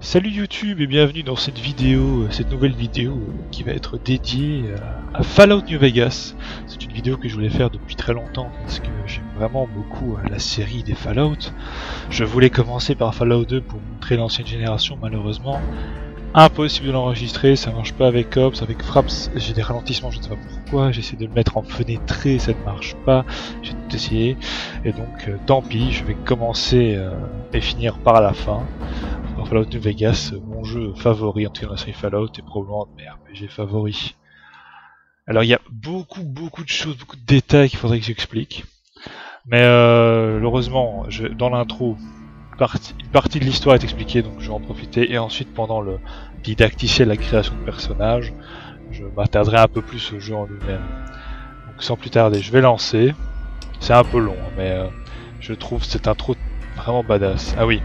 Salut YouTube et bienvenue dans cette vidéo, cette nouvelle vidéo qui va être dédiée à Fallout New Vegas. C'est une vidéo que je voulais faire depuis très longtemps parce que j'aime vraiment beaucoup la série des Fallout. Je voulais commencer par Fallout 2 pour montrer l'ancienne génération, malheureusement impossible de l'enregistrer, ça marche pas avec Ops, avec Fraps, j'ai des ralentissements, je ne sais pas pourquoi, j'essaie de le mettre en fenêtré, ça ne marche pas, j'ai tout essayé, et donc tant pis, je vais commencer et finir par la fin. Dans Fallout New Vegas, mon jeu favori, en tout cas dans la série Fallout, est probablement mes RPG favoris. Alors il y a beaucoup de choses, beaucoup de détails qu'il faudrait que j'explique, mais heureusement, dans l'intro, une partie de l'histoire est expliquée, donc je vais en profiter, et ensuite pendant le didacticiel, la création de personnages, je m'attarderai un peu plus au jeu en lui-même. Donc sans plus tarder, je vais lancer. C'est un peu long, mais je trouve cette intro vraiment badass. Ah oui,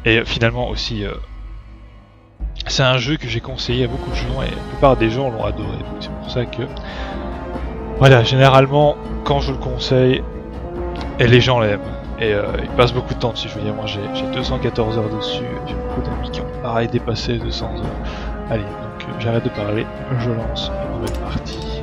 et finalement aussi, c'est un jeu que j'ai conseillé à beaucoup de gens, et la plupart des gens l'ont adoré, donc c'est pour ça que... Voilà, généralement, quand je le conseille, et les gens l'aiment. Et il passe beaucoup de temps dessus, je veux dire, moi j'ai 214 heures dessus, j'ai beaucoup d'amis qui ont pareil dépassé 200 heures. Allez, donc j'arrête de parler, je lance une nouvelle partie.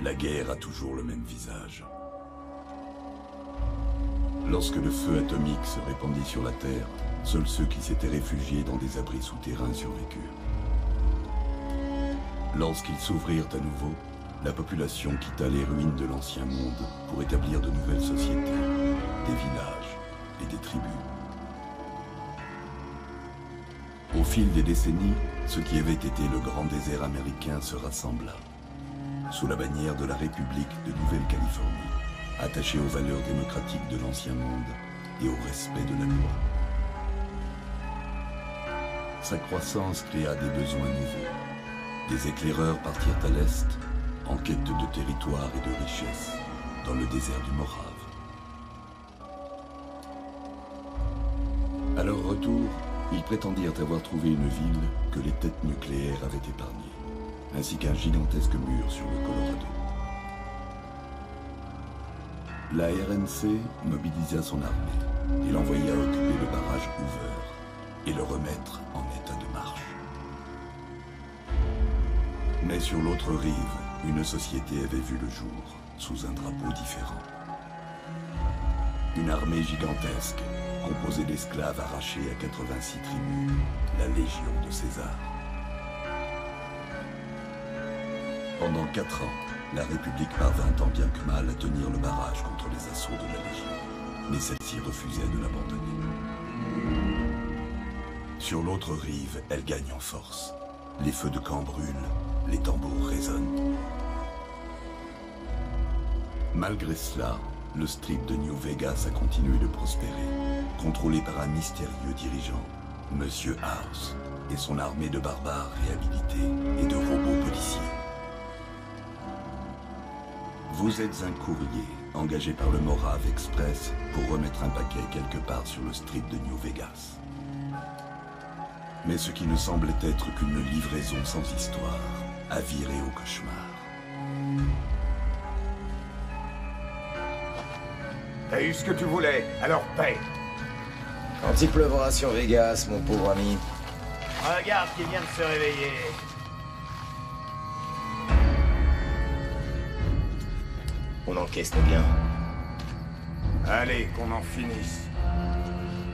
La guerre a toujours le même visage. Lorsque le feu atomique se répandit sur la Terre, seuls ceux qui s'étaient réfugiés dans des abris souterrains survécurent. Lorsqu'ils s'ouvrirent à nouveau, la population quitta les ruines de l'ancien monde pour établir de nouvelles sociétés, des villages et des tribus. Au fil des décennies, ce qui avait été le grand désert américain se rassembla, sous la bannière de la République de Nouvelle-Californie, attachée aux valeurs démocratiques de l'ancien monde et au respect de la loi. Sa croissance créa des besoins nouveaux. Des éclaireurs partirent à l'est, en quête de territoire et de richesse, dans le désert du Morave. À leur retour, ils prétendirent avoir trouvé une ville que les têtes nucléaires avaient épargnée, ainsi qu'un gigantesque mur sur le Colorado. La RNC mobilisa son armée et l'envoya occuper le barrage Hoover et le remettre en état de marche. Mais sur l'autre rive, une société avait vu le jour, sous un drapeau différent. Une armée gigantesque, composée d'esclaves arrachés à 86 tribus, la Légion de César. Pendant 4 ans, la République parvint tant bien que mal à tenir le barrage contre les assauts de la Légion, mais celle-ci refusait de l'abandonner. Sur l'autre rive, elle gagne en force. Les feux de camp brûlent, les tambours résonnent. Malgré cela, le strip de New Vegas a continué de prospérer, contrôlé par un mystérieux dirigeant, Monsieur House, et son armée de barbares réhabilités et de robots policiers. Vous êtes un courrier engagé par le Morave Express pour remettre un paquet quelque part sur le strip de New Vegas. Mais ce qui ne semblait être qu'une livraison sans histoire a viré au cauchemar. T'as eu ce que tu voulais, alors paie. Quand il pleuvra sur Vegas, mon pauvre ami. Regarde qui vient de se réveiller. On encaisse nos biens. Allez, qu'on en finisse.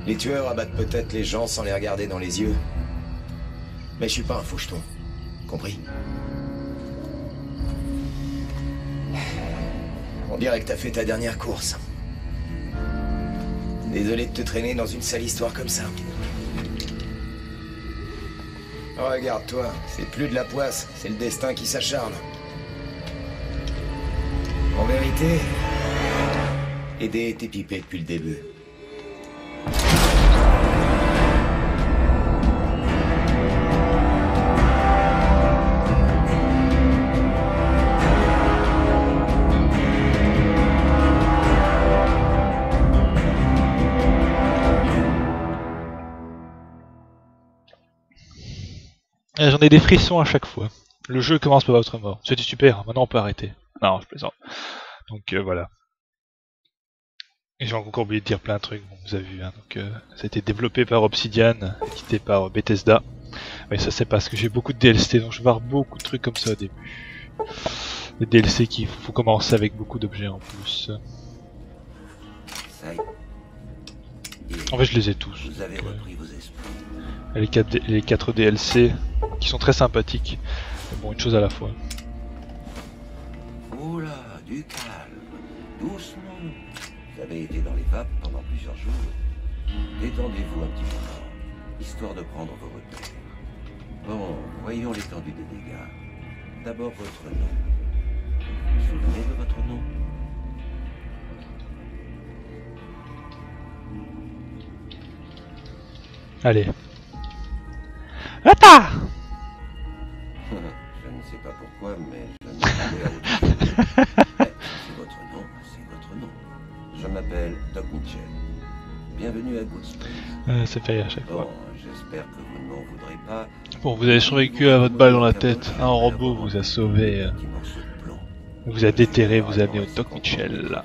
Les tueurs abattent peut-être les gens sans les regarder dans les yeux. Mais je suis pas un faucheton. Compris? On dirait que t'as fait ta dernière course. Désolé de te traîner dans une sale histoire comme ça. Regarde-toi, c'est plus de la poisse, c'est le destin qui s'acharne. En vérité, aider était pipé depuis le début. J'en ai des frissons à chaque fois. Le jeu commence par votre mort. C'était super, maintenant on peut arrêter. Non, je plaisante. Donc voilà. Et j'ai encore oublié de dire plein de trucs, bon, vous avez vu. Hein. Donc, ça a été développé par Obsidian, édité par Bethesda. Mais ça c'est parce que j'ai beaucoup de DLC, donc je vais voir beaucoup de trucs comme ça au début. Des DLC qu'il faut commencer avec beaucoup d'objets en plus. En fait je les ai tous. Vous avez repris vos esprits. Les 4 DLC qui sont très sympathiques. Mais bon, une chose à la fois. Oula, du calme, doucement. Vous avez été dans les vapes pendant plusieurs jours. Détendez-vous un petit moment, histoire de prendre vos repères. Bon, voyons l'étendue des dégâts. D'abord votre nom. Vous vous souvenez de votre nom? Allez. Atta! Je ne sais pas pourquoi, mais je me demandais à autre chose. C'est votre nom, c'est votre nom. Je m'appelle Doc Mitchell. Bienvenue à Good Springs. C'est fait à chaque Bon, fois. j'espère que vous ne m'en voudrez pas. Bon, vous avez survécu à votre balle dans la tête. Un robot vous a sauvé. Petit morceau de plomb. Vous a déterré, vous a amené au Doc Mitchell.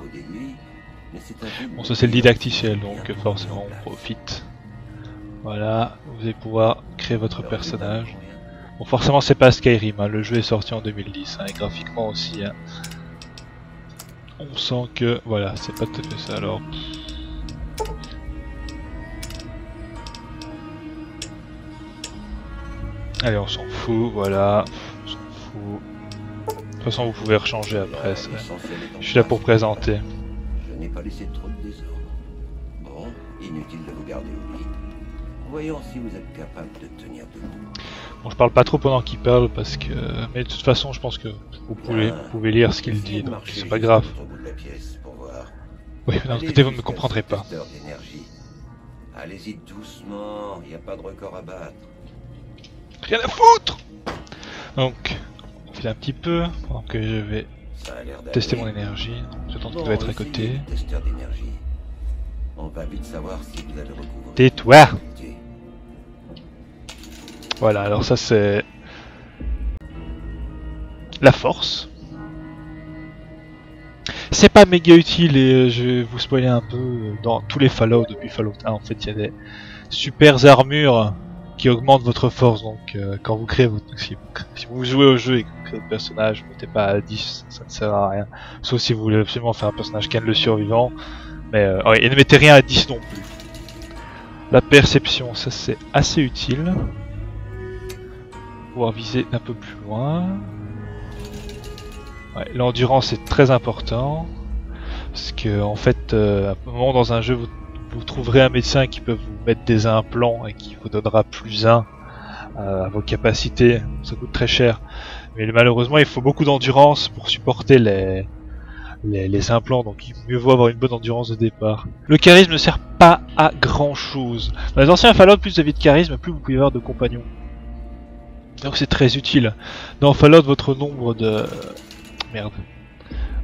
Bon, ça c'est le didacticiel, donc forcément on profite. Voilà, vous allez pouvoir créer votre personnage. Bon, forcément c'est pas Skyrim, hein. Le jeu est sorti en 2010, hein, et graphiquement aussi. Hein. On sent que, voilà, c'est pas tout à fait ça alors. Allez, on s'en fout, voilà, on s'en fout. De toute façon vous pouvez rechanger après, je suis là pour présenter. Je n'ai pas laissé trop de désordre. Bon, inutile de vous garder au lit. Voyons si vous êtes capable de tenir debout. Bon, je parle pas trop pendant qu'il parle parce que... Mais de toute façon, je pense que vous pouvez lire ce qu'il dit, donc c'est pas grave. Oui, mais d'un autre côté, vous ne me comprendrez pas. Allez-y doucement, il n'y a pas de record à battre. Rien à foutre! Donc, on file un petit peu, pendant que je vais tester mon énergie. J'attends qu'il doit être à côté. Testeur d'énergie. On va vite savoir si vous allez recouvrir. Tais-toi! Voilà, alors ça c'est la force. C'est pas méga utile et je vais vous spoiler un peu dans tous les Fallout depuis Fallout 1. En fait, il y a des super armures qui augmentent votre force. Donc, quand vous créez votre, si vous jouez au jeu et que vous créez votre personnage, vous mettez pas à 10, ça ne sert à rien. Sauf si vous voulez absolument faire un personnage Ken le survivant. Mais ouais, et ne mettez rien à 10 non plus. La perception, ça c'est assez utile. Pouvoir viser un peu plus loin. Ouais, l'endurance est très important. Parce que en fait, à un moment dans un jeu, vous trouverez un médecin qui peut vous mettre des implants et qui vous donnera +1 à vos capacités. Ça coûte très cher. Mais malheureusement, il faut beaucoup d'endurance pour supporter les implants, donc il mieux vaut avoir une bonne endurance de départ. Le charisme ne sert pas à grand chose. Dans les anciens Fallout, plus vous avez de charisme, plus vous pouvez avoir de compagnons. Donc c'est très utile. Dans Fallout, votre nombre de... Merde.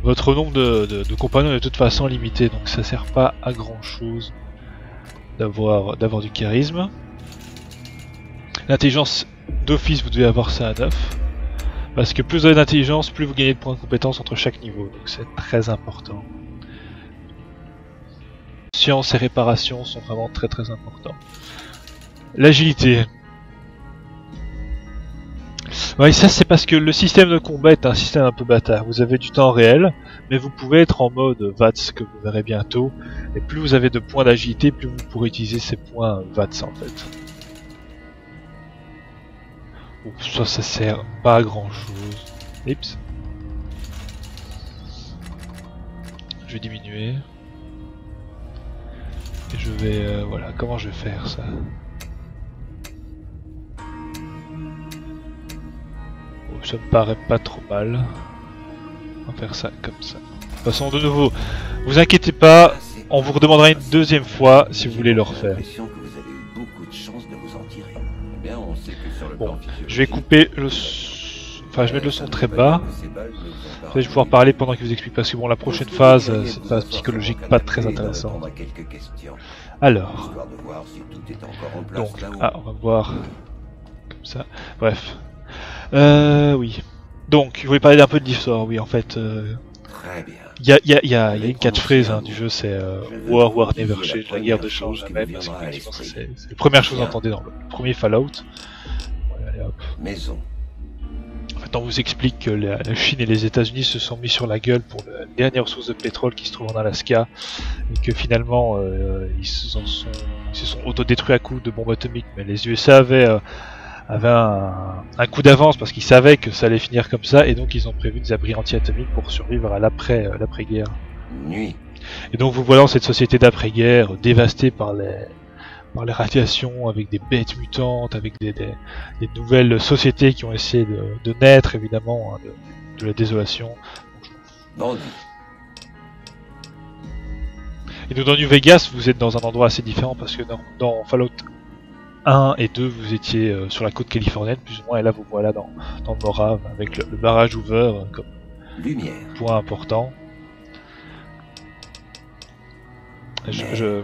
Votre nombre de compagnons est de toute façon limité, donc ça sert pas à grand chose d'avoir du charisme. L'intelligence d'office, vous devez avoir ça à 9. Parce que plus vous avez d'intelligence, plus vous gagnez de points de compétence entre chaque niveau, donc c'est très important. Science et réparation sont vraiment très importants. L'agilité. Ouais, ça c'est parce que le système de combat est un système un peu bâtard. Vous avez du temps réel, mais vous pouvez être en mode VATS, que vous verrez bientôt. Et plus vous avez de points d'agilité, plus vous pourrez utiliser ces points VATS en fait. Bon, ça sert pas à grand chose. Oups. Je vais diminuer. Et je vais... voilà, comment je vais faire ça? Ça me paraît pas trop mal. On va faire ça comme ça. De toute façon, de nouveau, vous inquiétez pas, on vous redemandera une deuxième fois si vous voulez le refaire. Bon, je vais couper le... Enfin, je vais mettre le son très bas. Je vais pouvoir parler pendant qu'il vous explique, parce que bon, la prochaine phase, c'est une phase psychologique pas très intéressante. Alors... Donc, ah, on va voir... Comme ça. Bref. Oui. Donc, je voulais parler d'un peu de l'histoire, oui, en fait. Il y a une catchphrase hein, du jeu, c'est War Never Change, la guerre ne change jamais, parce que c'est la première chose entendue dans le premier Fallout. Voilà, allez, hop. En fait, on vous explique que la Chine et les États-Unis se sont mis sur la gueule pour la dernière source de pétrole qui se trouve en Alaska, et que finalement ils se sont autodétruits à coups de bombes atomiques, mais les USA avaient un coup d'avance parce qu'ils savaient que ça allait finir comme ça, et donc ils ont prévu des abris anti-atomiques pour survivre à l'après-guerre. Nuit. Et donc vous voilà dans cette société d'après-guerre dévastée par les radiations, avec des bêtes mutantes, avec des nouvelles sociétés qui ont essayé de naître évidemment hein, de la désolation. Bandit. Et donc dans New Vegas vous êtes dans un endroit assez différent parce que dans Fallout 1 et 2 vous étiez sur la côte californienne plus ou moins, et là vous voilà dans le Morave avec le barrage Hoover comme Lumière. point important.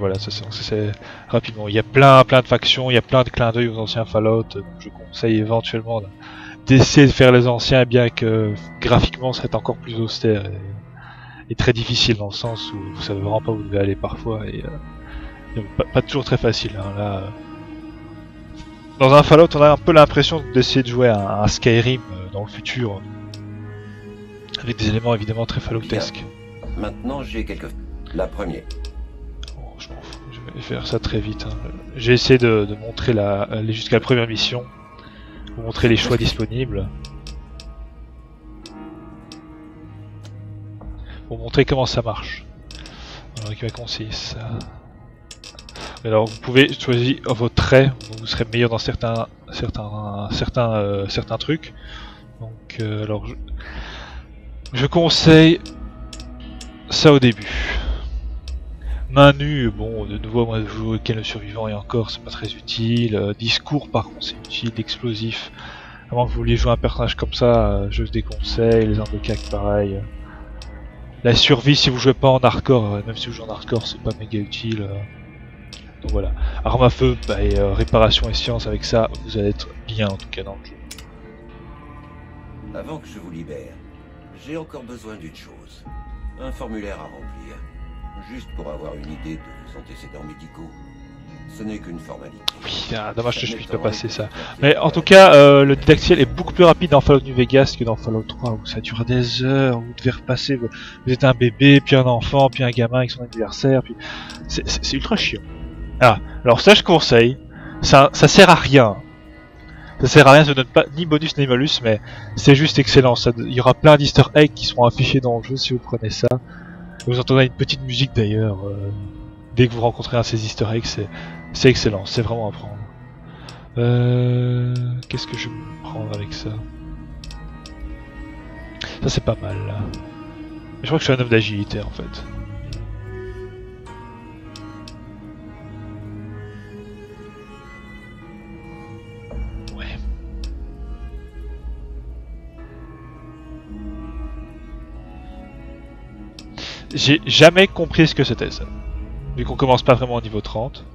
Voilà, ça c'est rapidement. Il y a plein de factions, il y a plein de clins d'œil aux anciens Fallout, donc je conseille éventuellement d'essayer de faire les anciens, bien que graphiquement ce serait encore plus austère et très difficile dans le sens où vous savez vraiment pas où vous devez aller parfois, et pas toujours très facile. Hein, là, dans un Fallout, on a un peu l'impression d'essayer de jouer à un Skyrim dans le futur, avec des éléments évidemment très Falloutesques. Maintenant, j'ai quelques... La première. Oh, je m'en fous, je vais faire ça très vite. Hein. J'ai essayé de montrer aller jusqu'à la première mission, vous montrer les choix disponibles, pour montrer comment ça marche. Alors, qui va conseiller ça. Alors vous pouvez choisir votre trait, vous serez meilleur dans certains trucs. Donc alors je conseille ça au début. Main nue, bon de nouveau moi je joue avec le survivant et encore c'est pas très utile. Discours par contre c'est utile, explosif. Avant que vous vouliez jouer un personnage comme ça, je vous déconseille. Les armes de cac pareil. La survie si vous jouez pas en hardcore, même si vous jouez en hardcore c'est pas méga utile. Donc voilà, arme à feu et réparation et science, avec ça vous allez être bien en tout cas dans le jeu. Avant que je vous libère, j'ai encore besoin d'une chose. Un formulaire à remplir, juste pour avoir une idée de vos antécédents médicaux. Ce n'est qu'une formalité. Oui, dommage que je puisse pas passer ça. Mais en tout cas, le didacticiel est beaucoup plus rapide dans Fallout New Vegas que dans Fallout 3, où ça dure des heures, vous devez repasser, vous êtes un bébé, puis un enfant, puis un gamin avec son anniversaire, puis c'est ultra chiant. Ah, alors ça je conseille, ça sert à rien. Ça sert à rien, ça ne donne pas ni bonus ni malus, mais c'est juste excellent. Il y aura plein d'easter eggs qui seront affichés dans le jeu si vous prenez ça. Vous entendrez une petite musique d'ailleurs, dès que vous rencontrez un de ces easter eggs, c'est excellent, c'est vraiment à prendre. Qu'est-ce que je vais prendre avec ça? Ça c'est pas mal là. Je crois que je suis un homme d'agilité en fait. J'ai jamais compris ce que c'était ça. Vu qu'on commence pas vraiment au niveau 30.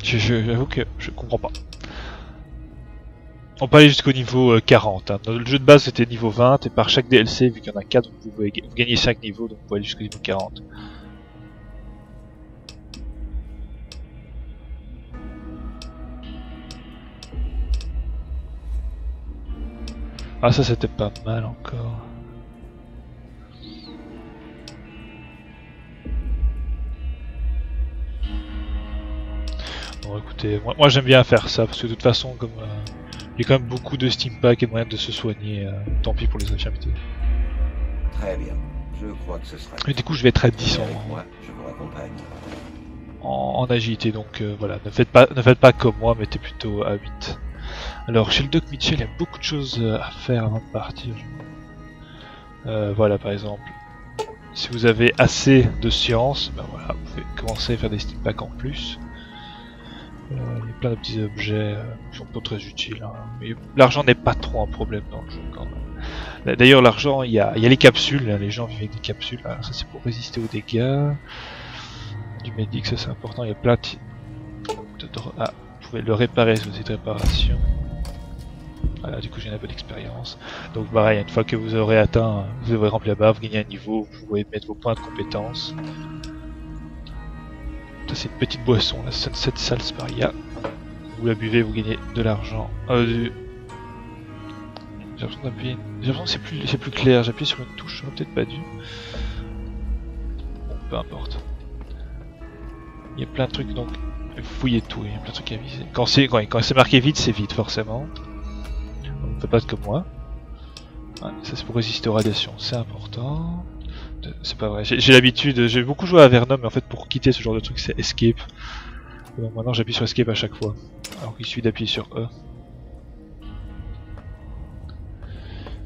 J'avoue que je comprends pas. On peut aller jusqu'au niveau 40. Hein. Le jeu de base c'était niveau 20 et par chaque DLC, vu qu'il y en a 4, vous pouvez gagner 5 niveaux, donc vous pouvez aller jusqu'au niveau 40. Ah ça c'était pas mal encore. Bon écoutez, moi j'aime bien faire ça parce que de toute façon comme il y a quand même beaucoup de Steam Pack et moyen de se soigner, tant pis pour les infirmités. Très bien, je crois que ce sera... Mais du coup je vais être à 10 Moi, je vous raccompagne. en agilité, donc voilà, ne faites pas comme moi, mettez plutôt à 8. Alors chez le Doc Mitchell il y a beaucoup de choses à faire avant de partir. Voilà par exemple, si vous avez assez de science, ben voilà, vous pouvez commencer à faire des Steam Packs en plus. Il y a plein de petits objets qui sont pas très utiles, hein. Mais l'argent n'est pas trop un problème dans le jeu quand même. D'ailleurs l'argent, il y a les capsules, hein. Les gens vivent avec des capsules, alors ça c'est pour résister aux dégâts. Du médic, ça c'est important, il y a plein de... Ah, vous pouvez le réparer sur cette réparation. Voilà, du coup j'ai un peu d'expérience. Donc pareil, une fois que vous aurez atteint, vous aurez rempli la barre, vous gagnez un niveau, vous pouvez mettre vos points de compétence. Ça c'est une petite boisson, la Sunset Salsparia. Vous la buvez, vous gagnez de l'argent. J'ai l'impression d'appuyer... J'ai l'impression que c'est plus clair, j'appuie sur une touche, j'aurais peut-être pas dû. Bon, peu importe. Il y a plein de trucs, donc vous fouillez tout, il y a plein de trucs à viser. Quand c'est marqué vide, c'est vide forcément. On ne peut pas être comme moi. Ouais, ça c'est pour résister aux radiations, c'est important. C'est pas vrai, j'ai l'habitude, j'ai beaucoup joué à Venom, mais en fait pour quitter ce genre de truc c'est Escape. Donc maintenant j'appuie sur Escape à chaque fois, alors qu'il suffit d'appuyer sur E.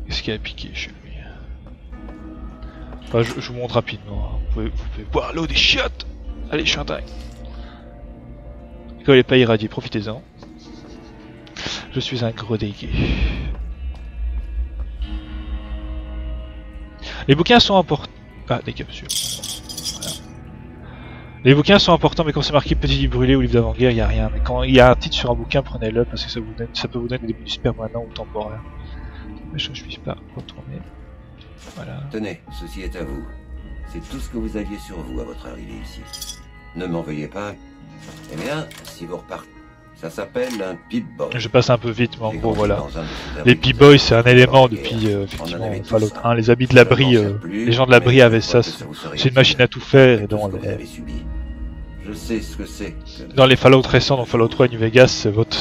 Qu'est-ce qu'il y a à piquer chez lui? Enfin, je vous montre rapidement, hein. Vous pouvez boire l'eau des chiottes. Allez, je suis un dingue. Quand elle n'est pas irradiée, profitez-en. Je suis un gros dégueu. Les bouquins sont importants. Ah, des capsules. Voilà. Les bouquins sont importants, mais quand c'est marqué petit livre brûlé ou livre d'avant-guerre, il n'y a rien. Mais quand il y a un titre sur un bouquin, prenez-le parce que ça peut vous donner des bonus permanents ou temporaires. Mais je ne puisse pas retourner. Voilà. Tenez, ceci est à vous. C'est tout ce que vous aviez sur vous à votre arrivée ici. Ne m'en veuillez pas. Eh bien, si vous repartez, ça s'appelle un Pip-Boy. Je passe un peu vite, mais en gros, voilà. Les Pip-Boys, c'est un élément depuis effectivement Fallout 1. Les habits de l'abri, les gens de l'abri avaient ça. C'est une machine à tout faire. Et dans je sais ce que c'est. Dans les Fallout récents, dans Fallout 3 et New Vegas, c'est votre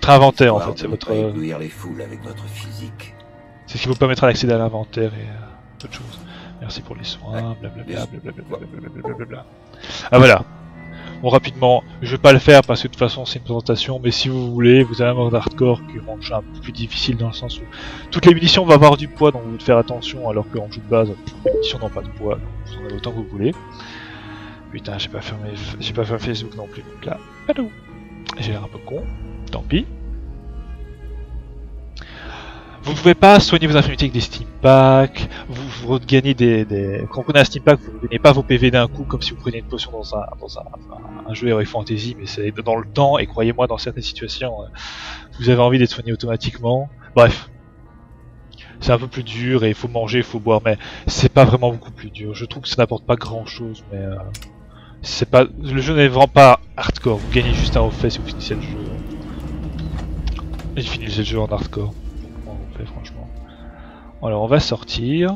inventaire en fait. C'est votre. C'est ce qui vous permettra d'accéder à l'inventaire et d'autres choses. Merci pour les soins, blablabla, blablabla. Ah voilà. Bon, rapidement, je vais pas le faire parce que de toute façon c'est une présentation, mais si vous voulez, vous avez un mode hardcore qui rend le jeu un peu plus difficile dans le sens où toutes les munitions vont avoir du poids, donc vous devez faire attention, alors qu'en jeu de base, les munitions n'ont pas de poids, donc vous en avez autant que vous voulez. Putain, j'ai pas fermé Facebook non plus, donc là, allô. J'ai l'air un peu con, tant pis. Vous ne pouvez pas soigner vos infirmités avec des Steam Packs, vous regagnez quand vous prenez un Steam Pack, vous ne gagnez pas vos PV d'un coup comme si vous preniez une potion dans un jeu Heroic Fantasy, mais c'est dans le temps, et croyez-moi, dans certaines situations, vous avez envie d'être soigné automatiquement. Bref, c'est un peu plus dur, et il faut manger, il faut boire, mais c'est pas vraiment beaucoup plus dur. Je trouve que ça n'apporte pas grand-chose, mais le jeu n'est vraiment pas hardcore, vous gagnez juste un refait si vous finissez le jeu. Et finissez le jeu en hardcore. Franchement. Alors on va sortir.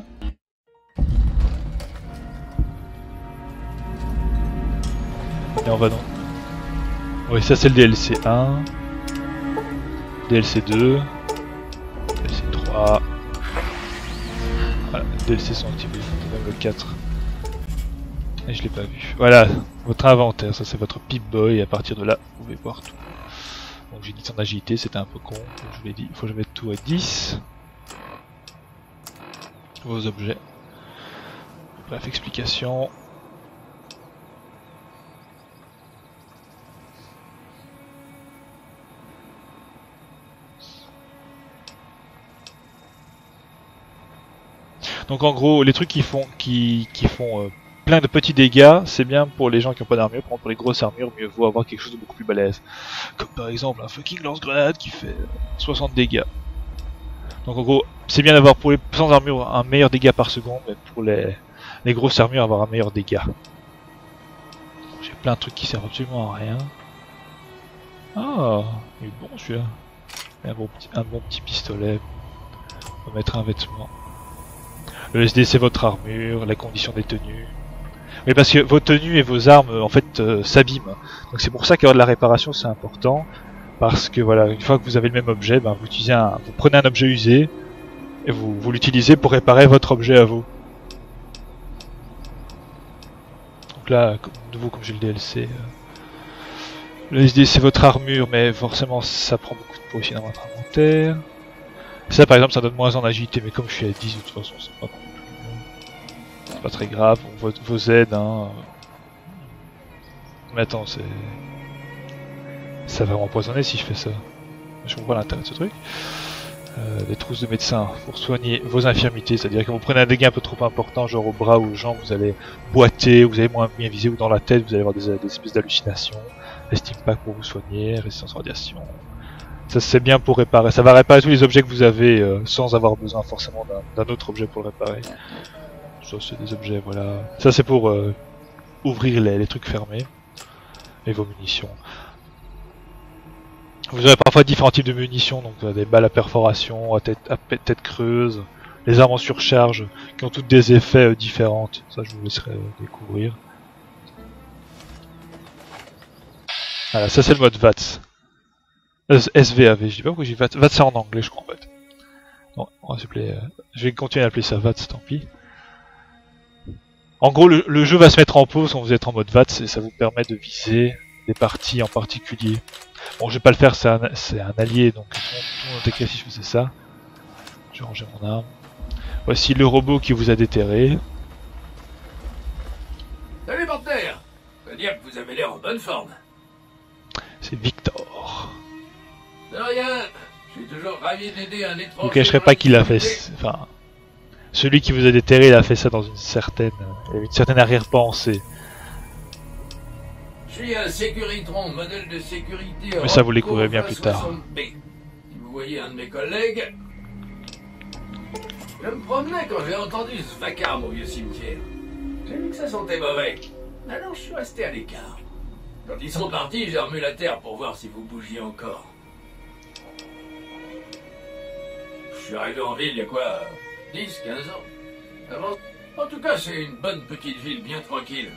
Et on va donc. Oui, ça c'est le DLC 1. DLC 2. DLC 3. Voilà, les DLC sont activés. Même le 4. Et je l'ai pas vu. Voilà, votre inventaire, ça c'est votre Pip-Boy. Et à partir de là, vous pouvez voir tout. Donc j'ai dit en agilité, c'était un peu con, comme je vous l'ai dit, il faut que je mette tout à 10. Vos objets. Bref, explication. Donc en gros, les trucs qui font plein de petits dégâts, c'est bien pour les gens qui n'ont pas d'armure. Par contre, pour les grosses armures, mieux vaut avoir quelque chose de beaucoup plus balèze. Comme par exemple un fucking lance-grenade qui fait 60 dégâts. Donc en gros, c'est bien d'avoir pour les sans armure un meilleur dégât par seconde, mais pour les grosses armures avoir un meilleur dégât. J'ai plein de trucs qui servent absolument à rien. Ah, il est bon celui-là. Un bon petit pistolet. On va mettre un vêtement. Le SD c'est votre armure, la condition des tenues. Oui, parce que vos tenues et vos armes en fait s'abîment. Donc c'est pour ça qu'avoir de la réparation c'est important. Parce que voilà, une fois que vous avez le même objet, ben, vous prenez un objet usé et vous l'utilisez pour réparer votre objet à vous. Donc là, de nouveau comme j'ai le DLC, le SD c'est votre armure, mais forcément ça prend beaucoup de poids aussi dans votre inventaire. Ça par exemple ça donne moins en agilité, mais comme je suis à 10 de toute façon c'est pas très grave. Vos aides, hein. Mais attends, ça va m'empoisonner si je fais ça. Je comprends pas l'intérêt de ce truc. Des trousses de médecin pour soigner vos infirmités, c'est-à-dire que vous prenez un dégât un peu trop important, genre au bras ou aux jambes, vous allez boiter, vous allez moins bien viser, ou dans la tête, vous allez avoir des espèces d'hallucinations. Les steam packs pour vous soigner, résistance radiation. Ça c'est bien pour réparer, ça va réparer tous les objets que vous avez sans avoir besoin forcément d'un autre objet pour le réparer. Ça c'est des objets, voilà. Ça c'est pour ouvrir les trucs fermés. Et vos munitions. Vous aurez parfois différents types de munitions, donc des balles à perforation, à tête creuse, les armes en surcharge, qui ont toutes des effets différents. Ça je vous laisserai découvrir. Voilà, ça c'est le mode VATS. SVAV, je dis pas pourquoi j'ai VATS. VATS c'est en anglais je crois en fait. Bon, on va s'appeler, je vais continuer à appeler ça VATS, tant pis. En gros, le jeu va se mettre en pause quand vous êtes en mode VATS et ça vous permet de viser des parties en particulier. Bon, je vais pas le faire, c'est un allié, donc tout le monde décrit si je faisais ça. Je vais ranger mon arme. Voici le robot qui vous a déterré. Salut partenaire! Je veux dire que vous avez l'air en bonne forme. C'est Victor. De rien, je suis toujours ravi d'aider un étranger. Je vous cacherai pas qu'il a fait... Enfin... Celui qui vous a déterré, il a fait ça dans une certaine arrière-pensée. Je suis un Sécuritron, modèle de sécurité. Mais ça vous le découvrez bien plus tard. Si vous voyez un de mes collègues, je me promenais quand j'ai entendu ce vacarme au vieux cimetière. J'ai vu que ça sentait mauvais. Alors je suis resté à l'écart. Quand ils sont partis, j'ai remué la terre pour voir si vous bougiez encore. Je suis arrivé en ville il y a quoi, 10, 15 ans. Avant... En tout cas, c'est une bonne petite ville bien tranquille.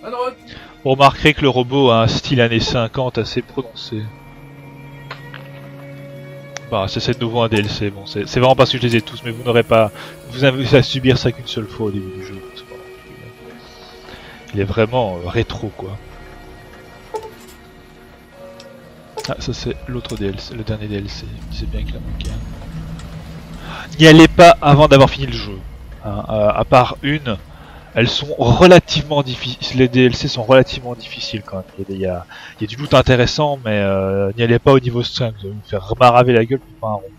Bonne route. Vous remarquerez que le robot a un style années 50 assez prononcé. Bah, c'est de nouveau un DLC, bon, c'est vraiment parce que je les ai tous, mais vous n'aurez pas... Vous avez à subir ça qu'une seule fois au début du jeu. Il est vraiment rétro, quoi. Ah, ça c'est l'autre DLC, le dernier DLC. C'est bien qu'il a manqué. N'y allez pas avant d'avoir fini le jeu. Hein, à part une, elles sont relativement difficiles. Les DLC sont relativement difficiles quand même. Il y a du loot intéressant, mais n'y allez pas au niveau 5. Vous allez vous faire maraver la gueule pour pas un rond.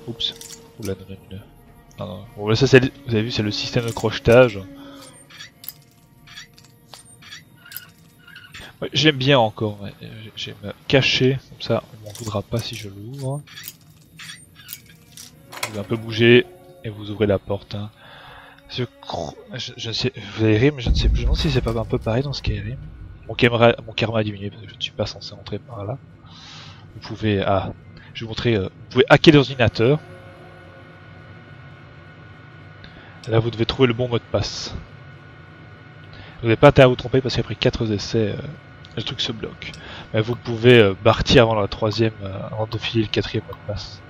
Oups. Oula, non. Non. Bon, là, ça, vous avez vu, c'est le système de crochetage. Ouais, j'aime bien encore, ouais. J'aime cacher, comme ça on m'en voudra pas si je l'ouvre. Vous pouvez un peu bouger et vous ouvrez la porte. Hein. Je sais, vous allez rire, mais je ne sais plus. Je me demande si c'est pas un peu pareil dans Skyrim. Mon karma a diminué parce que je ne suis pas censé entrer par là. Vous pouvez, je vais vous montrer. Vous pouvez hacker l'ordinateur. Là, vous devez trouver le bon mot de passe. Vous n'avez pas intérêt à vous tromper parce qu'après 4 essais, le truc se bloque. Mais vous pouvez partir avant la troisième, avant de filer le 4e mot de passe.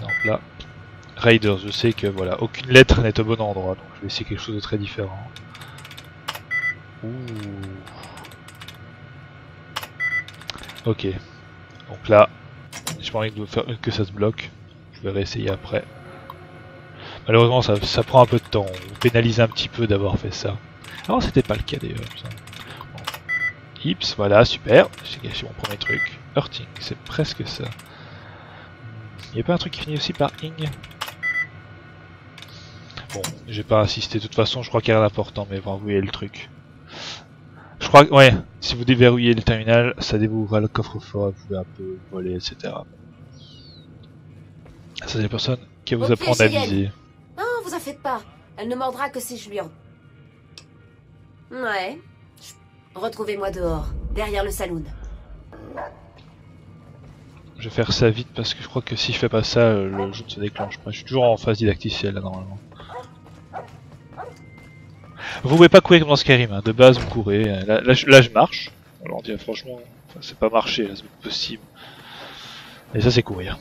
Donc là, Raiders, je sais que voilà, aucune lettre n'est au bon endroit, donc je vais essayer quelque chose de très différent. Ouh. Ok, donc là, j'ai pas envie de faire que ça se bloque. Je vais réessayer après. Malheureusement, ça prend un peu de temps. On vous pénalise un petit peu d'avoir fait ça. Alors, c'était pas le cas d'ailleurs. Bon. Ips, voilà, super. J'ai gâché mon premier truc. Hurting, c'est presque ça. Il n'y a pas un truc qui finit aussi par ing? Bon, j'ai pas insisté. De toute façon, je crois qu'il y a rien d'important, mais vous voyez le truc. Je crois que, ouais, si vous déverrouillez le terminal, ça déverrouillera le coffre-fort, vous pouvez un peu voler, etc. Ça, c'est la personne qui va vous apprendre à viser. Non, vous en faites pas. Elle ne mordra que si je lui en... Ouais. Retrouvez-moi dehors, derrière le saloon. Je vais faire ça vite parce que je crois que si je fais pas ça, le jeu ne se déclenche pas. Je suis toujours en phase didacticielle là normalement. Vous pouvez pas courir comme dans Skyrim, hein. De base vous courez. Là, je marche. Alors on dit franchement, c'est pas marcher, là, c'est pas possible. Et ça c'est courir.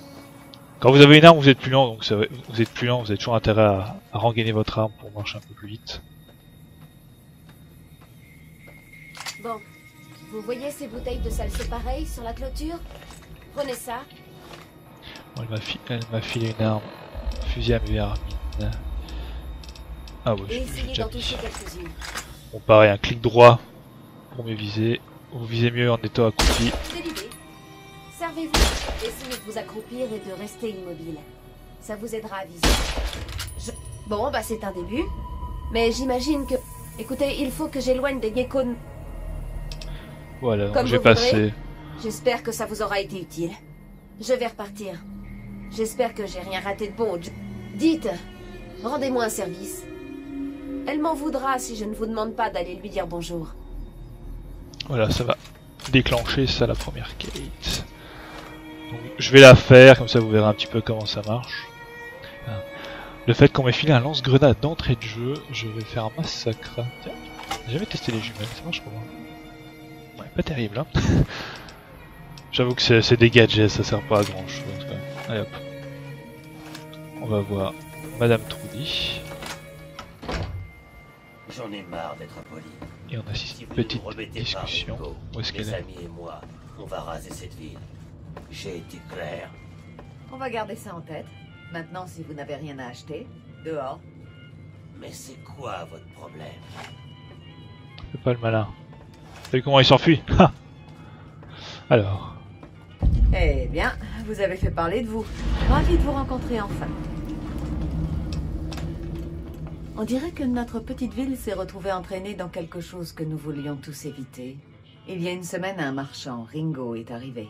Quand vous avez une arme, vous êtes plus lent, donc vous êtes plus lent, vous avez toujours intérêt à rengainer votre arme pour marcher un peu plus vite. Bon, vous voyez ces bouteilles de salsa pareil sur la clôture? Prenez ça. Bon, elle m'a filé une arme. Fusil à vermine. Ah ouais, Et essayez d'en toucher quelques-unes. Bon pareil, un clic droit pour mieux viser. Vous visez mieux en étant accroupi. C'est l'idée. Servez-vous. Essayez de vous accroupir et de rester immobile. Ça vous aidera à viser. Bon, bah c'est un début. Mais j'imagine que... Écoutez, il faut que j'éloigne des geckos. Voilà, Comme j'ai vous passé. voudrez. J'espère que ça vous aura été utile. Je vais repartir. J'espère que j'ai rien raté de bon. Dites, rendez-moi un service. Elle m'en voudra si je ne vous demande pas d'aller lui dire bonjour. Voilà, ça va déclencher ça la première quête. Donc, je vais la faire, comme ça vous verrez un petit peu comment ça marche. Le fait qu'on m'ait filé un lance-grenade d'entrée de jeu, je vais faire un massacre. Tiens, j'ai jamais testé les jumelles, ça marche comment? Ouais, pas terrible hein. J'avoue que c'est des gadgets, ça sert pas à grand chose. Allez hop. On va voir Madame Trudy. J'en ai marre d'être impoli. Et on assiste à une petite discussion. Où est-ce qu'elle est? Mes amis et moi, on va raser cette ville. J'ai été clair. On va garder ça en tête. Maintenant, si vous n'avez rien à acheter, dehors. Mais c'est quoi votre problème? C'est pas le malin. Vous savez comment il s'enfuit? Alors. Eh bien, vous avez fait parler de vous. Ravi de vous rencontrer enfin. On dirait que notre petite ville s'est retrouvée entraînée dans quelque chose que nous voulions tous éviter. Il y a une semaine, un marchand, Ringo, est arrivé.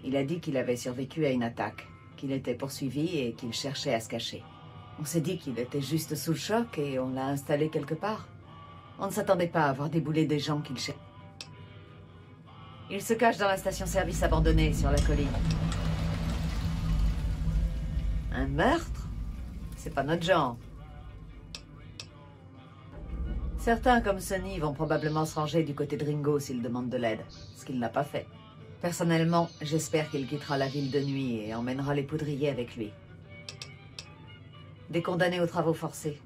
Il a dit qu'il avait survécu à une attaque, qu'il était poursuivi et qu'il cherchait à se cacher. On s'est dit qu'il était juste sous le choc et on l'a installé quelque part. On ne s'attendait pas à voir débouler des gens qu'il cherchait. Il se cache dans la station-service abandonnée sur la colline. Un meurtre? C'est pas notre genre. Certains comme Sonny vont probablement se ranger du côté de Ringo s'il demande de l'aide, ce qu'il n'a pas fait. Personnellement, j'espère qu'il quittera la ville de nuit et emmènera les poudriers avec lui. Des condamnés aux travaux forcés.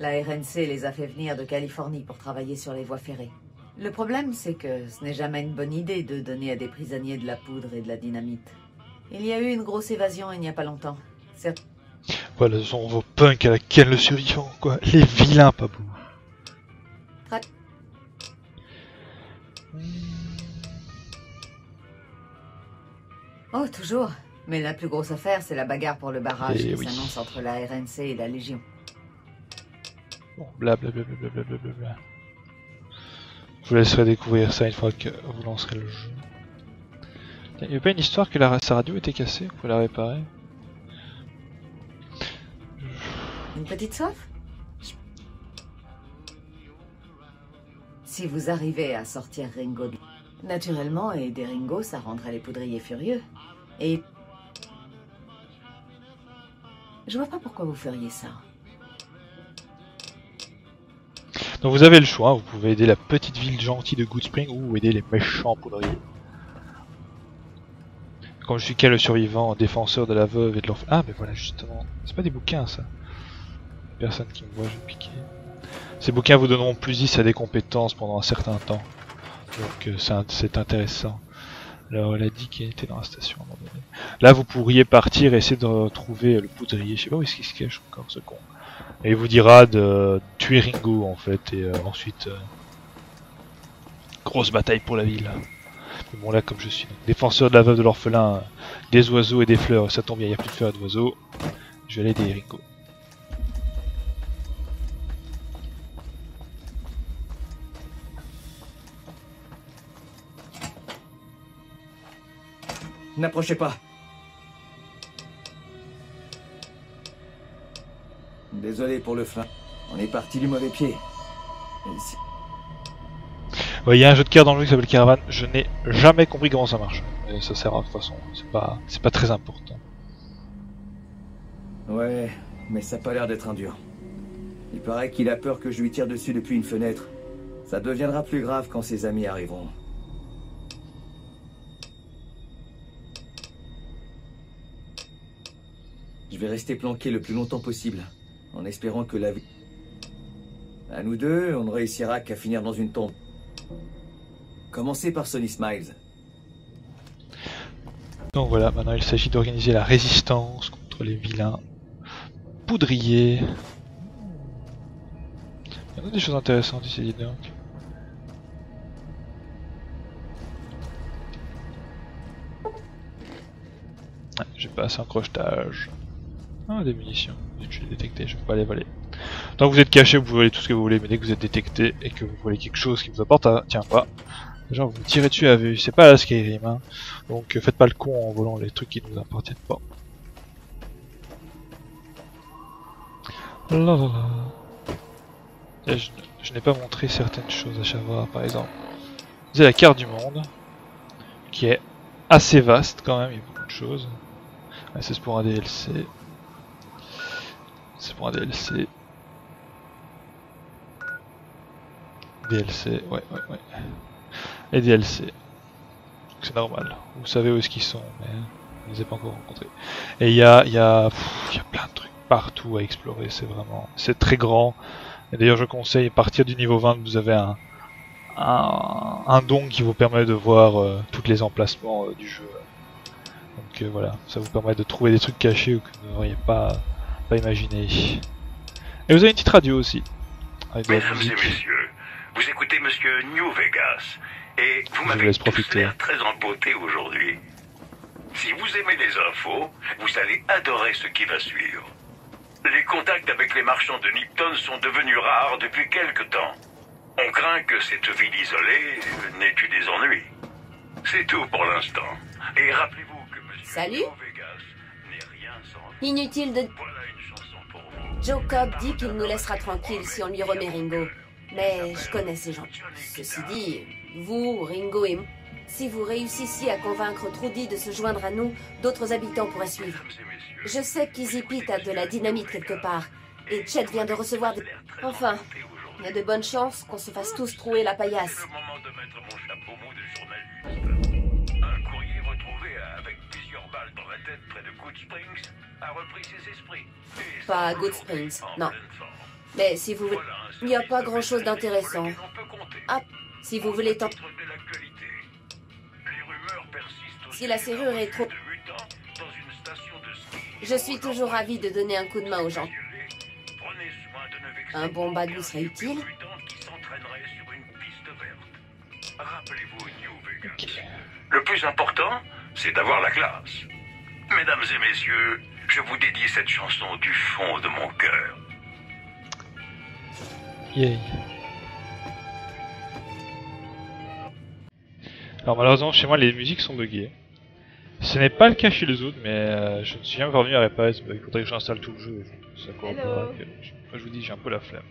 La RNC les a fait venir de Californie pour travailler sur les voies ferrées. Le problème, c'est que ce n'est jamais une bonne idée de donner à des prisonniers de la poudre et de la dynamite. Il y a eu une grosse évasion il n'y a pas longtemps. Certes. Voilà, ce sont vos punks à la Ken le survivant, quoi. Les vilains, pas beau. Oh, toujours. Mais la plus grosse affaire, c'est la bagarre pour le barrage qui oui. s'annonce entre la RNC et la Légion. Bon, blablabla. Je vous laisserai découvrir ça une fois que vous lancerez le jeu. Il n'y a pas une histoire que sa radio était cassée? Vous pouvez la réparer? Une petite soif? Si vous arrivez à sortir Ringo... Naturellement, aider Ringo, ça rendrait les poudriers furieux. Et... je vois pas pourquoi vous feriez ça. Donc vous avez le choix, vous pouvez aider la petite ville gentille de Goodspring ou aider les méchants poudriers. Comme je suis qu'à le survivant, défenseur de la veuve et de l'orphelin... Ah mais voilà justement, c'est pas des bouquins ça. Personne qui me voit, je vais piquer. Ces bouquins vous donneront plus 10 à des compétences pendant un certain temps. Donc c'est intéressant. Alors elle a dit qu'elle était dans la station à un moment donné. Là vous pourriez partir et essayer de retrouver le poudrier. Je sais pas où est-ce qu'il se cache encore ce con. Et il vous dira de tuer Ringo en fait. Et ensuite grosse bataille pour la ville. Mais bon là comme je suis défenseur de la veuve de l'orphelin, des oiseaux et des fleurs. Ça tombe bien, il n'y a plus de fleurs et d'oiseaux. Je vais aller aider Ringo. N'approchez pas. Désolé pour le flingue. On est parti du mauvais pied. Ici. Ouais, il y a un jeu de cartes dans le jeu qui s'appelle Caravan. Je n'ai jamais compris comment ça marche. Et ça sert à de toute façon. C'est pas très important. Ouais, mais ça a pas l'air d'être un dur. Il paraît qu'il a peur que je lui tire dessus depuis une fenêtre. Ça deviendra plus grave quand ses amis arriveront. Je vais rester planqué le plus longtemps possible, en espérant que la vie... À nous deux, on ne réussira qu'à finir dans une tombe. Commencez par Sonny Smiles. Donc voilà, maintenant il s'agit d'organiser la résistance contre les vilains poudriers. Il y en a des choses intéressantes ici, dis donc. Ah, j'ai pas assez en crochetage. Ah, des munitions. Je l'ai détecté, je peux pas les voler. Tant que vous êtes caché, vous pouvez voler tout ce que vous voulez, mais dès que vous êtes détecté et que vous volez quelque chose qui vous apporte à... Tiens pas. Genre vous tirez dessus à vue, c'est pas la Skyrim, hein. Donc faites pas le con en volant les trucs qui ne nous appartiennent pas. Et je n'ai pas montré certaines choses à savoir, par exemple. Vous avez la carte du monde, qui est assez vaste quand même, il y a beaucoup de choses. Ouais, c'est pour un DLC. C'est pour un DLC. DLC, ouais. Les DLC. C'est normal. Vous savez où est-ce qu'ils sont, mais je ne les ai pas encore rencontrés. Et il y a plein de trucs partout à explorer, c'est très grand. Et d'ailleurs je conseille, à partir du niveau 20, vous avez un don qui vous permet de voir tous les emplacements du jeu. Donc voilà, ça vous permet de trouver des trucs cachés ou que vous n'auriez pas imaginé. Et vous avez une petite radio aussi. Avec de la Mesdames et musique. messieurs, vous écoutez Monsieur New Vegas, et vous Je m'avez laisse tous profiter. l'air très en beauté aujourd'hui. Si vous aimez les infos, vous allez adorer ce qui va suivre. Les contacts avec les marchands de Nipton sont devenus rares depuis quelque temps. On craint que cette ville isolée n'ait eu des ennuis. C'est tout pour l'instant. Et rappelez-vous que Monsieur Salut. New Vegas n'est rien sans... Inutile de... Voilà une chanson pour vous. Joe Cobb dit qu'il nous laissera tranquille si on lui remet Ringo. Mais je connais ces gens. Ceci dit, vous, Ringo et moi, si vous réussissiez à convaincre Trudy de se joindre à nous, d'autres habitants pourraient suivre. Je sais qu'Easy Pete a de la dynamite quelque part, et Chet vient de recevoir des... Enfin, il y a de bonnes chances qu'on se fasse tous trouer la paillasse. Le moment de mettre mon chapeau mou de journaliste. Un courrier retrouvé avec plusieurs balles dans la tête près de Good Springs a repris ses esprits. Et Pas à semble Good aujourd'hui Springs, en non. pleine forme. Mais si vous voulez... Voilà un Il n'y a service pas de grand-chose messagerie d'intéressant. sur lequel on peut compter. Ah, si vous voulez tenter... Titre de l'actualité. Les rumeurs persistent Si la serrure est trop... de mutants dans une station de ski. Je suis toujours ravie de donner un coup de main aux gens. Prenez soin de ne vexer Un bon bagou serait les utile. mutants qui s'entraîneraient sur une piste verte. Rappelez-vous New Vegas. Le plus important, c'est d'avoir la classe. Mesdames et messieurs, je vous dédie cette chanson du fond de mon cœur. Yay. Alors malheureusement chez moi les musiques sont buggées. Ce n'est pas le cas chez les autres, mais je ne suis jamais parvenu à réparer ce bug. Il faudrait que j'installe tout le jeu. Ça coopérerait que- je vous dis, j'ai un peu la flemme.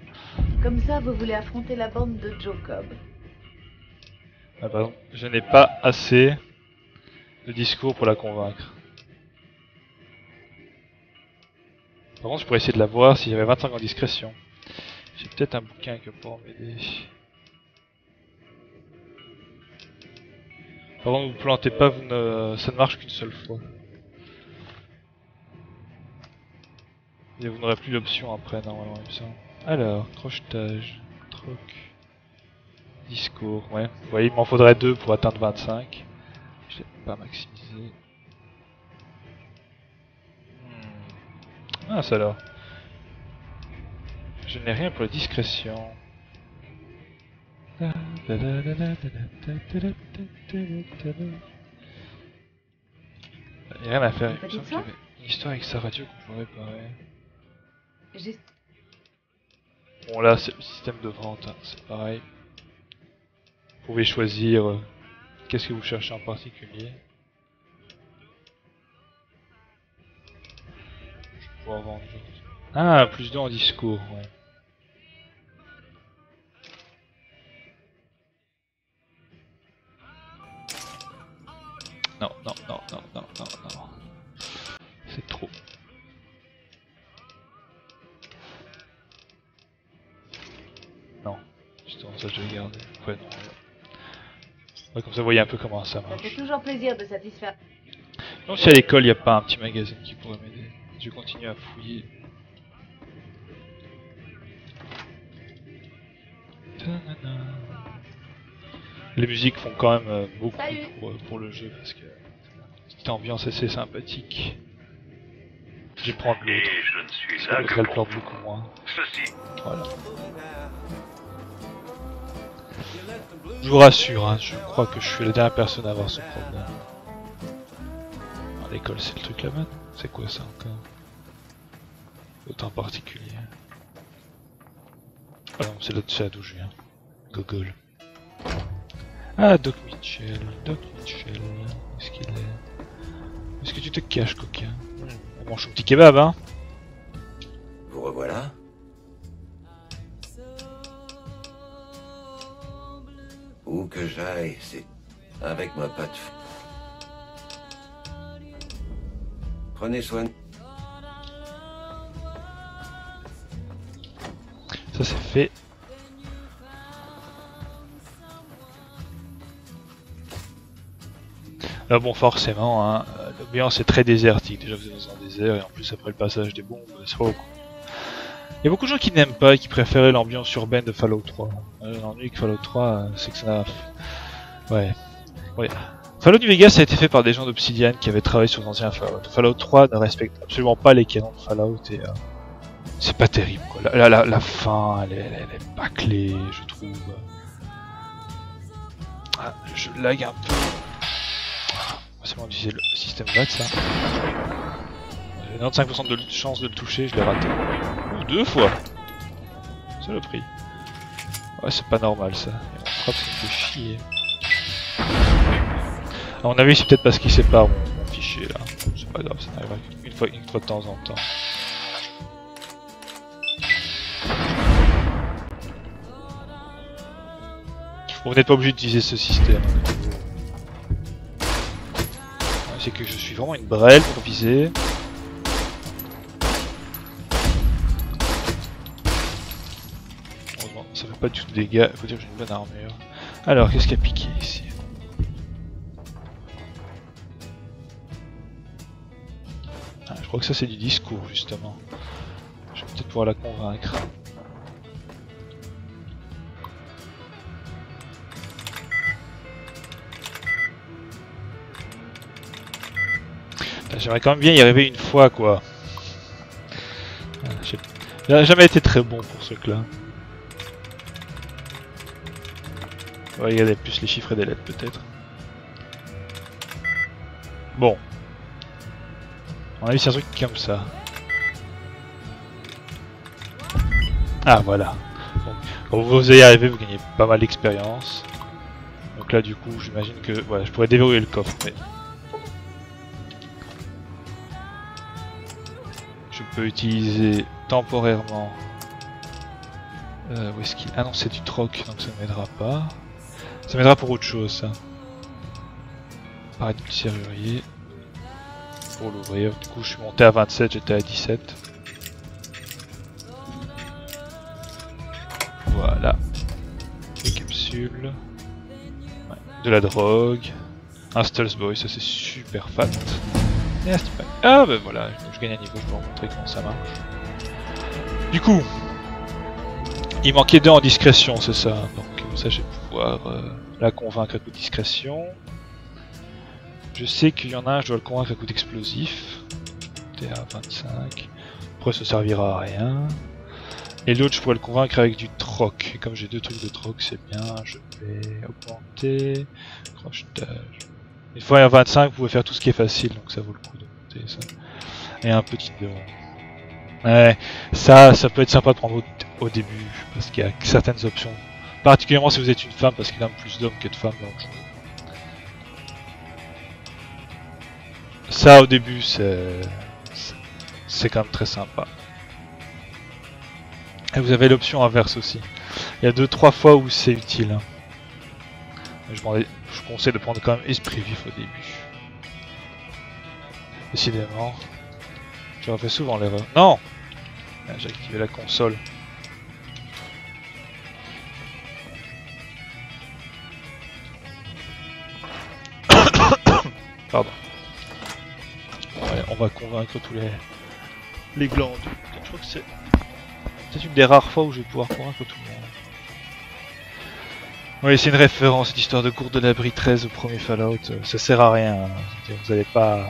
Comme ça, vous voulez affronter la bande de Joe Cobb. Ah, par exemple, je n'ai pas assez de discours pour la convaincre. Par contre, je pourrais essayer de la voir si j'avais 25 en discrétion. J'ai peut-être un bouquin qui pourra m'aider. Par contre, vous plantez pas, ça ne marche qu'une seule fois. Et vous n'aurez plus l'option après, normalement, il me semble. Alors, crochetage, troc, discours, ouais. Vous voyez, il m'en faudrait 2 pour atteindre 25. Je l'ai pas maximisé. Ah, ça alors. Je n'ai rien pour la discrétion. Il n'y a rien à faire. Il me semble qu'il y avait une histoire avec sa radio qu'on pourrait réparer. Bon là c'est le système de vente, hein, c'est pareil. Vous pouvez choisir qu'est-ce que vous cherchez en particulier. pouvoir vendre. Ah, plus 2 en discours, ouais. Non, non, non, non, non, non, non. C'est trop. Non, justement ça je vais garder. Ouais, non. Ouais, comme ça vous voyez un peu comment ça marche. Ça fait toujours plaisir de satisfaire. Donc si à l'école il n'y a pas un petit magazine qui pourrait m'aider. Je continue à fouiller. Les musiques font quand même beaucoup pour le jeu parce que petite ambiance assez sympathique. Je vais prendre l'autre. Et je ne suis là L'autre que elle pour pleure vous. beaucoup moins. Ceci. Voilà. Je vous rassure, hein, je crois que je suis la dernière personne à avoir ce problème. À l'école c'est le truc là-bas. C'est quoi ça encore? Autant particulier. Ah non, c'est là d'où je viens. Gogol. Ah, Doc Mitchell, Doc Mitchell. Où est-ce qu'il est? Où est-ce que tu te caches, coquin? On mange un petit kebab, hein? Vous revoilà? Où que j'aille, c'est avec ma patte. Prenez soin. Ça c'est fait. Là bon forcément, hein, l'ambiance est très désertique. Déjà vous êtes dans un désert et en plus après le passage des bombes, c'est pas beaucoup. Il y a beaucoup de gens qui n'aiment pas et qui préféraient l'ambiance urbaine de Fallout 3. L'ennui avec Fallout 3, c'est que ça... Ouais. Fallout New Vegas a été fait par des gens d'Obsidian qui avaient travaillé sur l'ancien Fallout. Fallout 3 ne respecte absolument pas les canons de Fallout et... c'est pas terrible quoi. La fin, elle est bâclée, je trouve. Ah, je lag un peu. C'est bon, utiliser le système VAT ça. J'ai 95% de chance de le toucher, je l'ai raté. Ou 2 fois. C'est le prix. Ouais, c'est pas normal ça. Et mon frappe, ça me fait chier. À mon avis, c'est peut-être parce qu'il sépare mon fichier là. C'est pas grave, ça n'arrivera qu'une fois de temps en temps. Bon, vous n'êtes pas obligé d'utiliser ce système. C'est que je suis vraiment une brêle pour viser. Heureusement, ça fait pas du tout de dégâts. Il faut dire que j'ai une bonne armure. Alors, qu'est-ce qui a piqué ici? Ah, je crois que ça c'est du discours justement. Je vais peut-être pouvoir la convaincre. J'aimerais quand même bien y arriver une fois quoi. J'ai jamais été très bon pour ce truc là. On va regarder plus les chiffres et des lettres peut-être. Bon. On a vu c'est un truc comme ça. Ah voilà. Donc, quand vous y arrivez vous gagnez pas mal d'expérience. Donc là du coup j'imagine que voilà, je pourrais déverrouiller le coffre mais... Je peux utiliser temporairement... où est-ce qu'il... Ah non, c'est du troc, donc ça ne m'aidera pas. Ça m'aidera pour autre chose, ça. Pareil du serrurier. Pour l'ouvrir, du coup je suis monté à 27, j'étais à 17. Voilà. Des capsules. Ouais. De la drogue. Un Stealth Boy, ça c'est super fat. Ah bah voilà, je gagne un niveau, je peux vous montrer comment ça marche. Du coup, il manquait 2 en discrétion, c'est ça. Donc ça je vais pouvoir la convaincre à coup de discrétion. Je sais qu'il y en a un, je dois le convaincre à coup d'explosif. T'es à 25. Après ça servira à rien. Et l'autre je pourrais le convaincre avec du troc. Et comme j'ai 2 trucs de troc, c'est bien, je vais augmenter. Crochetage. Une fois à 25, vous pouvez faire tout ce qui est facile, donc ça vaut le coup de monter ça. Et un petit devant. Ouais, ça peut être sympa de prendre au début, parce qu'il y a certaines options. Particulièrement si vous êtes une femme, parce qu'il y a plus d'hommes que de femmes dans le jeu. Ça au début, c'est c'est quand même très sympa. Et vous avez l'option inverse aussi. Il y a 2-3 fois où c'est utile. Hein. Je conseille de prendre quand même esprit vif au début. Décidément. Je refais souvent l'erreur. Non! J'ai activé la console. Pardon. Ouais, on va convaincre tous les glandus. Je crois que c'est peut-être une des rares fois où je vais pouvoir convaincre tout le monde. Oui, c'est une référence, cette histoire de cours de l'abri 13 au premier Fallout. Ça sert à rien. Hein. Vous allez pas...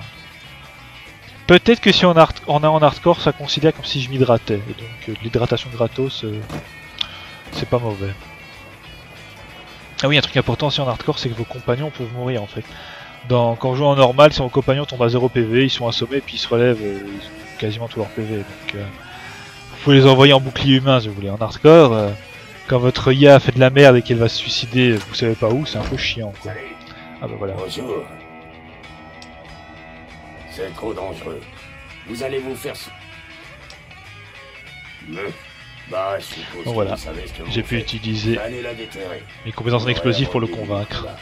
Peut-être que si on est en hardcore, ça considère comme si je m'hydratais. Et donc l'hydratation gratos, c'est pas mauvais. Ah oui, un truc important aussi en hardcore, c'est que vos compagnons peuvent mourir en fait. Quand on joue en normal, si vos compagnons tombent à 0 PV, ils sont assommés, puis ils se relèvent, ils ont quasiment tout leur PV. Donc vous pouvez les envoyer en bouclier humain si vous voulez. En hardcore, quand votre IA fait de la merde et qu'elle va se suicider, vous savez pas où, c'est un peu chiant quoi. Ah bah voilà. Bonjour. C'est trop dangereux. Vous allez vous faire... Bah, je suppose donc voilà, que vous savez ce que j'ai vous pu faites. utiliser Allez la déterrer. mes compétences en explosif pour le convaincre. Là.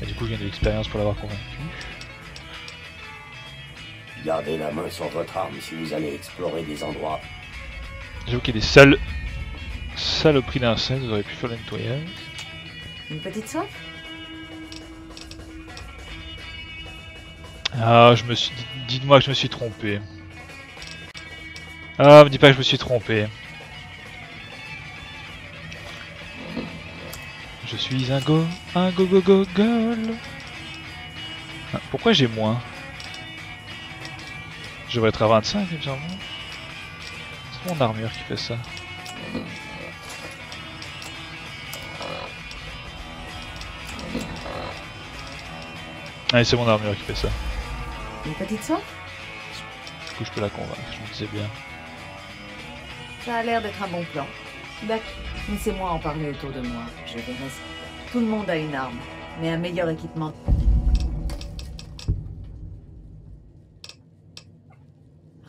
Et du coup, je gagne de l'expérience pour l'avoir convaincu. Gardez la main sur votre arme si vous allez explorer des endroits. J'avoue qu'il y a des saloperies d'insectes, vous auriez pu faire le nettoyage. Une petite soif? Ah, je me suis... Dites-moi que je me suis trompé. Ah, me dis pas que je me suis trompé. Je suis un go girl. Ah, pourquoi j'ai moins? Je devrais être à 25, il me semble. C'est mon armure qui fait ça. Allez, c'est mon armure qui fait ça. Une petite soif? Du coup, je peux la convaincre, je me disais bien. Ça a l'air d'être un bon plan. D'accord. Laissez-moi en parler autour de moi. Je verrai. Tout le monde a une arme, mais un meilleur équipement.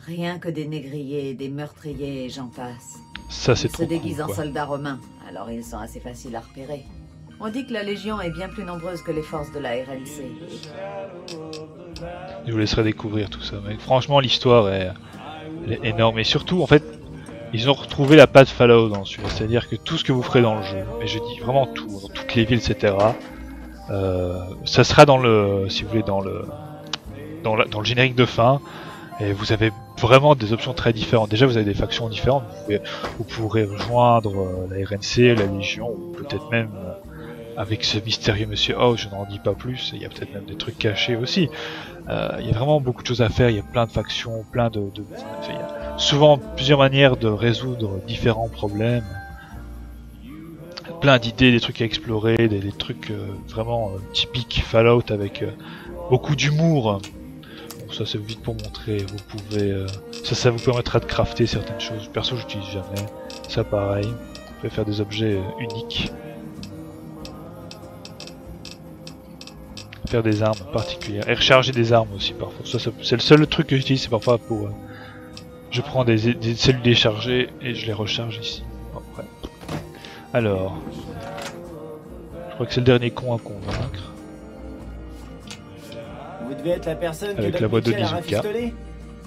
Rien que des négriers, des meurtriers et j'en passe. Ça, c'est Ils trop se déguisent cool, en quoi. soldats romains, alors ils sont assez faciles à repérer. On dit que la Légion est bien plus nombreuse que les forces de la RNC. Je vous laisserai découvrir tout ça. Mais franchement, l'histoire est énorme. Et surtout, en fait, ils ont retrouvé la patte Fallout dans celui-là. C'est-à-dire que tout ce que vous ferez dans le jeu, et je dis vraiment tout, dans toutes les villes, etc., ça sera dans le, si vous voulez, dans le générique de fin. Et vous avez vraiment des options très différentes. Déjà, vous avez des factions différentes. Vous pourrez rejoindre la RNC, la Légion, ou peut-être même avec ce mystérieux monsieur Oh, je n'en dis pas plus. Il y a peut-être même des trucs cachés aussi. Il y a vraiment beaucoup de choses à faire. Il y a plein de factions, plein de il y a souvent plusieurs manières de résoudre différents problèmes. Plein d'idées, des trucs à explorer, des trucs vraiment typiques Fallout avec beaucoup d'humour. Ça c'est vite pour montrer, vous pouvez... ça vous permettra de crafter certaines choses. Perso j'utilise jamais, ça pareil. Vous pouvez faire des objets uniques. Faire des armes particulières. Et recharger des armes aussi parfois. Ça c'est le seul truc que j'utilise, c'est parfois pour... je prends des cellules déchargées et je les recharge ici. Après. Alors... Je crois que c'est le dernier con à convaincre. Vous devez être la personne avec que la boîte de Mitchell a Nizuka. rafistolée.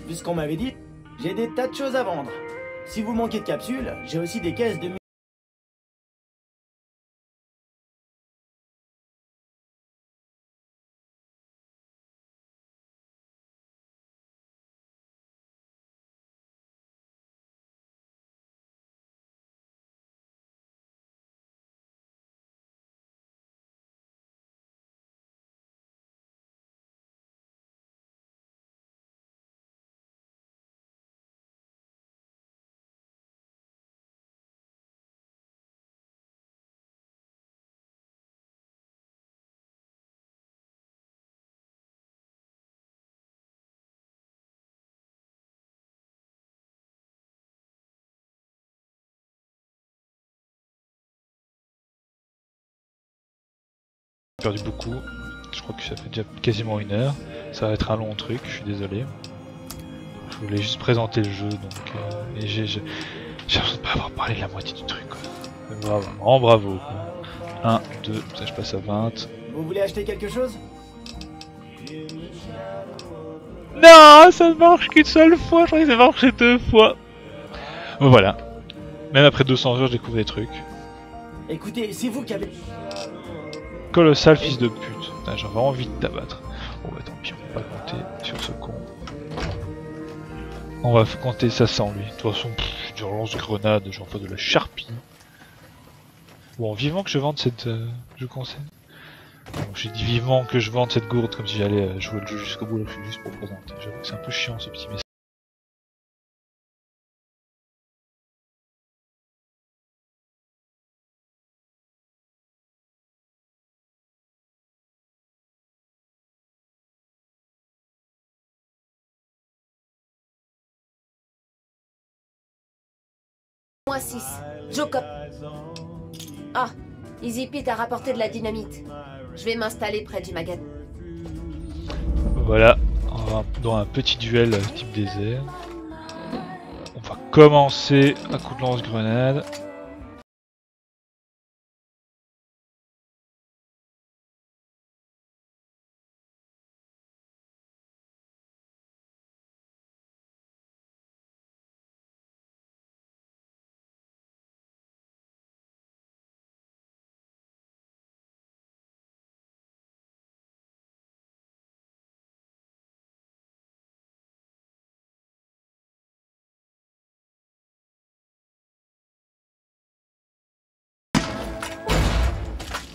Vu ce qu'on m'avait dit, j'ai des tas de choses à vendre. Si vous manquez de capsules, j'ai aussi des caisses de... J'ai perdu beaucoup. Je crois que ça fait déjà quasiment 1 heure. Ça va être un long truc, je suis désolé. Je voulais juste présenter le jeu, donc et j'ai l'impression de pas avoir parlé de la moitié du truc, quoi. Bravo, vraiment bravo, quoi. 1, 2, ça je passe à 20. Vous voulez acheter quelque chose? Non, ça ne marche qu'une seule fois, je crois que ça marche 2 fois. Bon, voilà. Même après 200 heures, je découvre des trucs. Écoutez, c'est vous qui avez... Colossal fils de pute. J'ai vraiment envie de t'abattre. Bon bah tant pis, on va pas compter sur ce con. On va compter ça sans lui. De toute façon, je relance de grenade, j'en fais de la charpie. Bon, vivement que je vende cette... je conseille. Bon, j'ai dit vivement que je vende cette gourde comme si j'allais jouer le jeu jusqu'au bout, là je suis juste pour présenter. J'avoue que c'est un peu chiant ce petit message. Moi 6. Jocop. Ah, Easy Pete a rapporté de la dynamite. Je vais m'installer près du magasin. Voilà, on va dans un petit duel type désert. On va commencer un coup de lance-grenade.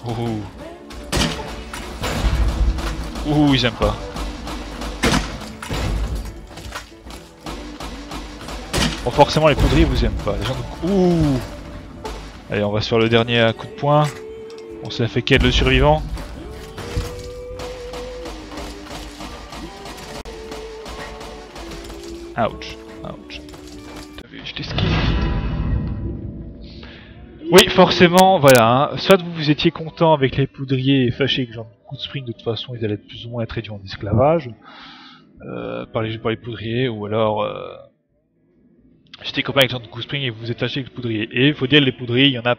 Ouh. Ouh, ils aiment pas. Bon, forcément, les poudriers vous aiment pas. Les gens de... Ouh. Allez, on va sur le dernier coup de poing. On s'est fait quel le survivant. Ouch. Ouch. T'as vu, je t'esquive. Oui, forcément, voilà, hein. Soit vous étiez content avec les poudriers et fâché que genre coup de spring de toute façon ils allaient plus ou moins être réduits en esclavage par les poudriers, ou alors j'étais copain avec Jean de coup de spring et vous êtes fâché avec les poudriers. Et il faut dire les poudriers, il y en a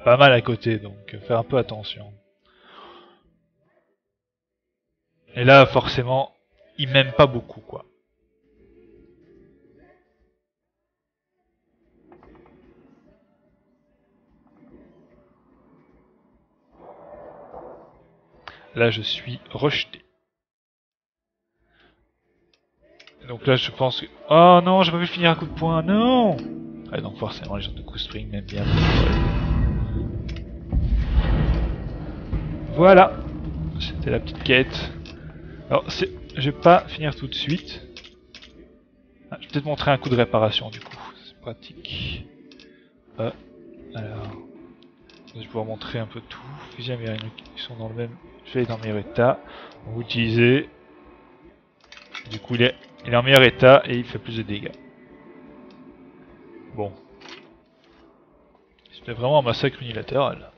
pas mal à côté, donc faire un peu attention. Et là forcément, ils m'aiment pas beaucoup quoi. Là, je suis rejeté. Donc là, je pense que... Oh non, j'ai pas pu finir un coup de poing, non. Ah, donc forcément, les gens de coup spring m'aiment bien. Voilà. C'était la petite quête. Alors, je vais pas finir tout de suite. Ah, je vais peut-être montrer un coup de réparation, du coup. C'est pratique. Alors... Je vais pouvoir montrer un peu tout. Fusil américain, ils sont dans le même... Je vais dans le meilleur état. On va utiliser. Du coup, il est en meilleur état et il fait plus de dégâts. Bon. C'était vraiment un massacre unilatéral.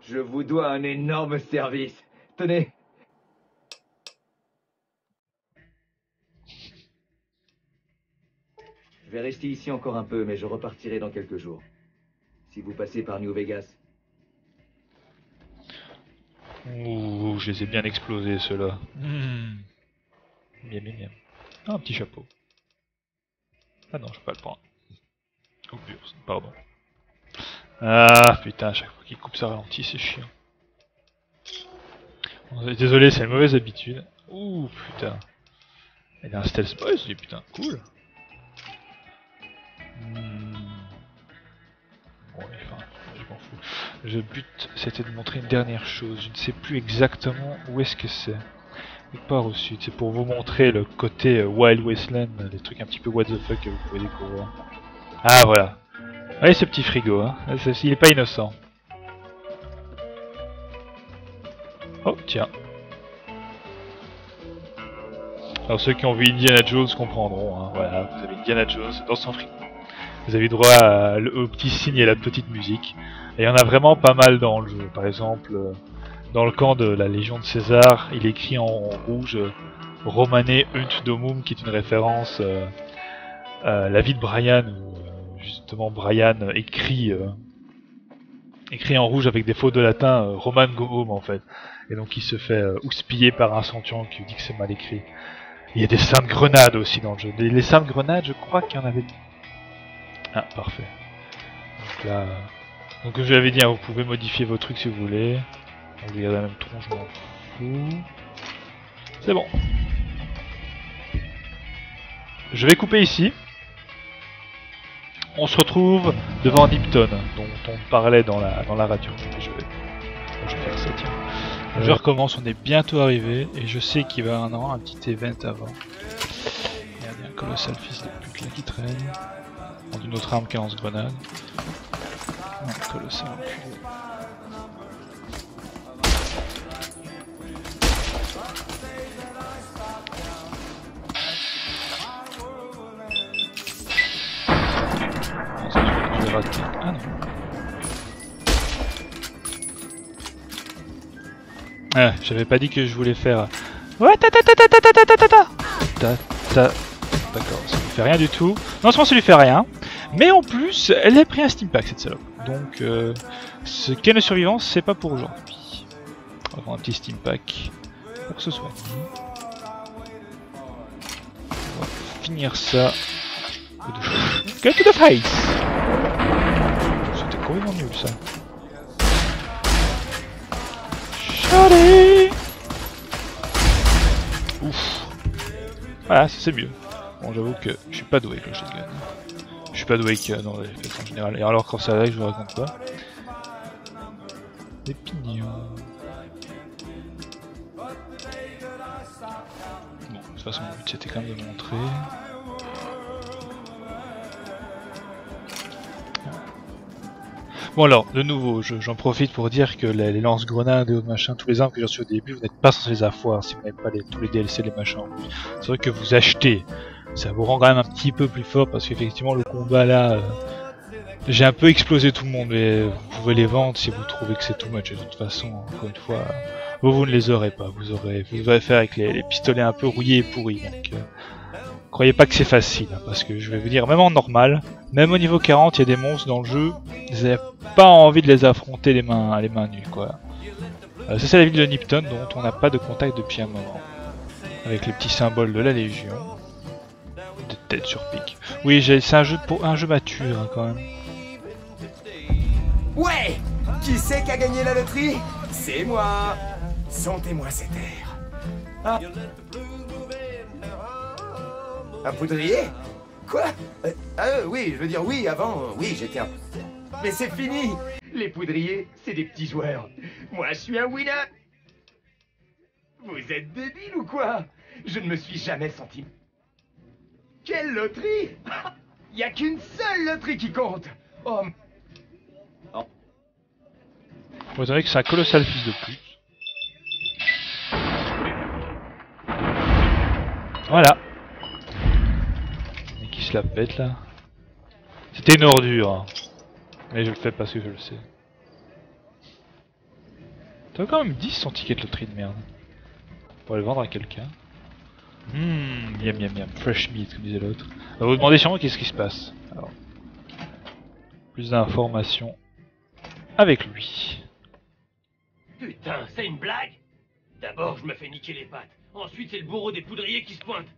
Je vous dois un énorme service. Tenez. Je vais rester ici encore un peu, mais je repartirai dans quelques jours. Si vous passez par New Vegas. Ouh, je les ai bien explosés ceux-là. Bien, bien, bien. Ah, un petit chapeau. Ah non, je peux pas le prendre. Oh, pardon. Ah, putain, à chaque fois qu'il coupe ça ralentit, c'est chiant. Désolé, c'est une mauvaise habitude. Ouh, putain. Il y a un stealth boy, c'est putain, cool. Bon, enfin, je m'en fous. Le but, c'était de montrer une dernière chose. Je ne sais plus exactement où est-ce que c'est. Quelque part au sud. C'est pour vous montrer le côté Wild Wasteland, les trucs un petit peu what the fuck que vous pouvez découvrir. Ah, voilà. Voyez ce petit frigo, hein. Il est pas innocent. Oh, tiens. Alors ceux qui ont vu Indiana Jones comprendront, hein. Voilà, vous avez Indiana Jones dans son frigo. Vous avez droit au petit signe et à la petite musique. Et il y en a vraiment pas mal dans le jeu. Par exemple, dans le camp de la Légion de César, il est écrit en rouge Romane Unt Domum, qui est une référence à la vie de Brian, où justement Brian écrit en rouge avec des fautes de latin Roman Goum en fait. Et donc il se fait houspiller par un sentient qui lui dit que c'est mal écrit. Il y a des saintes grenades aussi dans le jeu. Les saintes grenades, je crois qu'il y en avait... Ah, parfait. Donc là... Donc comme je l'avais dit, hein, vous pouvez modifier vos trucs si vous voulez. On va garder la même tronche, je m'en fous. C'est bon. Je vais couper ici. On se retrouve devant Nipton, dont on parlait dans la radio. Je vais faire ça, tiens. Je recommence, on est bientôt arrivé, et je sais qu'il va y avoir un petit event avant. Il y a un colossal fils de pute là qui traîne. Dans une autre arme qu'un lance-grenade. Un colossal enculé. Je vais rater. Ah non. Ah, j'avais pas dit que je voulais faire. Ouais, D'accord, ça lui fait rien du tout. Non, ça lui fait rien. Mais en plus, elle a pris un steam pack cette salope. Donc, ce qu'est le survivance, c'est pas pour aujourd'hui. On va prendre un petit steam pack pour ce soir. On va finir ça. Get to the face! C'était complètement nul ça. Allez. Ouf. Voilà, ça c'est mieux. Bon, j'avoue que je suis pas doué avec le shotgun. Je suis pas doué dans les FPS en général. Et alors quand ça arrive, je vous raconte pas. Des pignons. Bon, de toute façon, mon but c'était quand même de montrer. Bon alors, de nouveau, j'en profite pour dire que les lance-grenades et autres machins, tous les armes que j'ai reçus au début, vous n'êtes pas censé les avoir si vous n'avez pas tous les DLC, les machins. C'est vrai que vous achetez, ça vous rend quand même un petit peu plus fort parce qu'effectivement le combat là, j'ai un peu explosé tout le monde, mais vous pouvez les vendre si vous trouvez que c'est too much. Et de toute façon, encore une fois, vous ne les aurez pas, vous aurez faire avec les pistolets un peu rouillés et pourris. Donc, croyez pas que c'est facile, hein, parce que je vais vous dire, même en normal, même au niveau 40, il y a des monstres dans le jeu, vous n'avez pas envie de les affronter les mains nues, quoi. Ça c'est la ville de Nipton, dont on n'a pas de contact depuis un moment. Avec les petits symboles de la Légion. De tête sur pique. Oui, c'est un jeu mature, hein, quand même. Ouais! Qui c'est qui a gagné la loterie? C'est moi! Sentez-moi cet air. Ah. Un poudrier? Quoi? Oui, je veux dire oui, avant, oui, j'étais un... Mais c'est fini! Les poudriers, c'est des petits joueurs. Moi, je suis un winner! Vous êtes débile ou quoi? Je ne me suis jamais senti... Quelle loterie? Y a qu'une seule loterie qui compte! Oh... Vous savez que c'est un colossal fils de pute. Voilà. Et qui se la pète là. C'était une ordure. Hein. Mais je le fais parce que je le sais. T'as quand même 10 son ticket de loterie de merde. Pour le vendre à quelqu'un. Miam miam miam. Fresh meat comme disait l'autre. On va vous demander sûrement qu'est-ce qui se passe. Alors. Plus d'informations avec lui. Putain, c'est une blague? D'abord, je me fais niquer les pattes. Ensuite, c'est le bourreau des poudriers qui se pointe.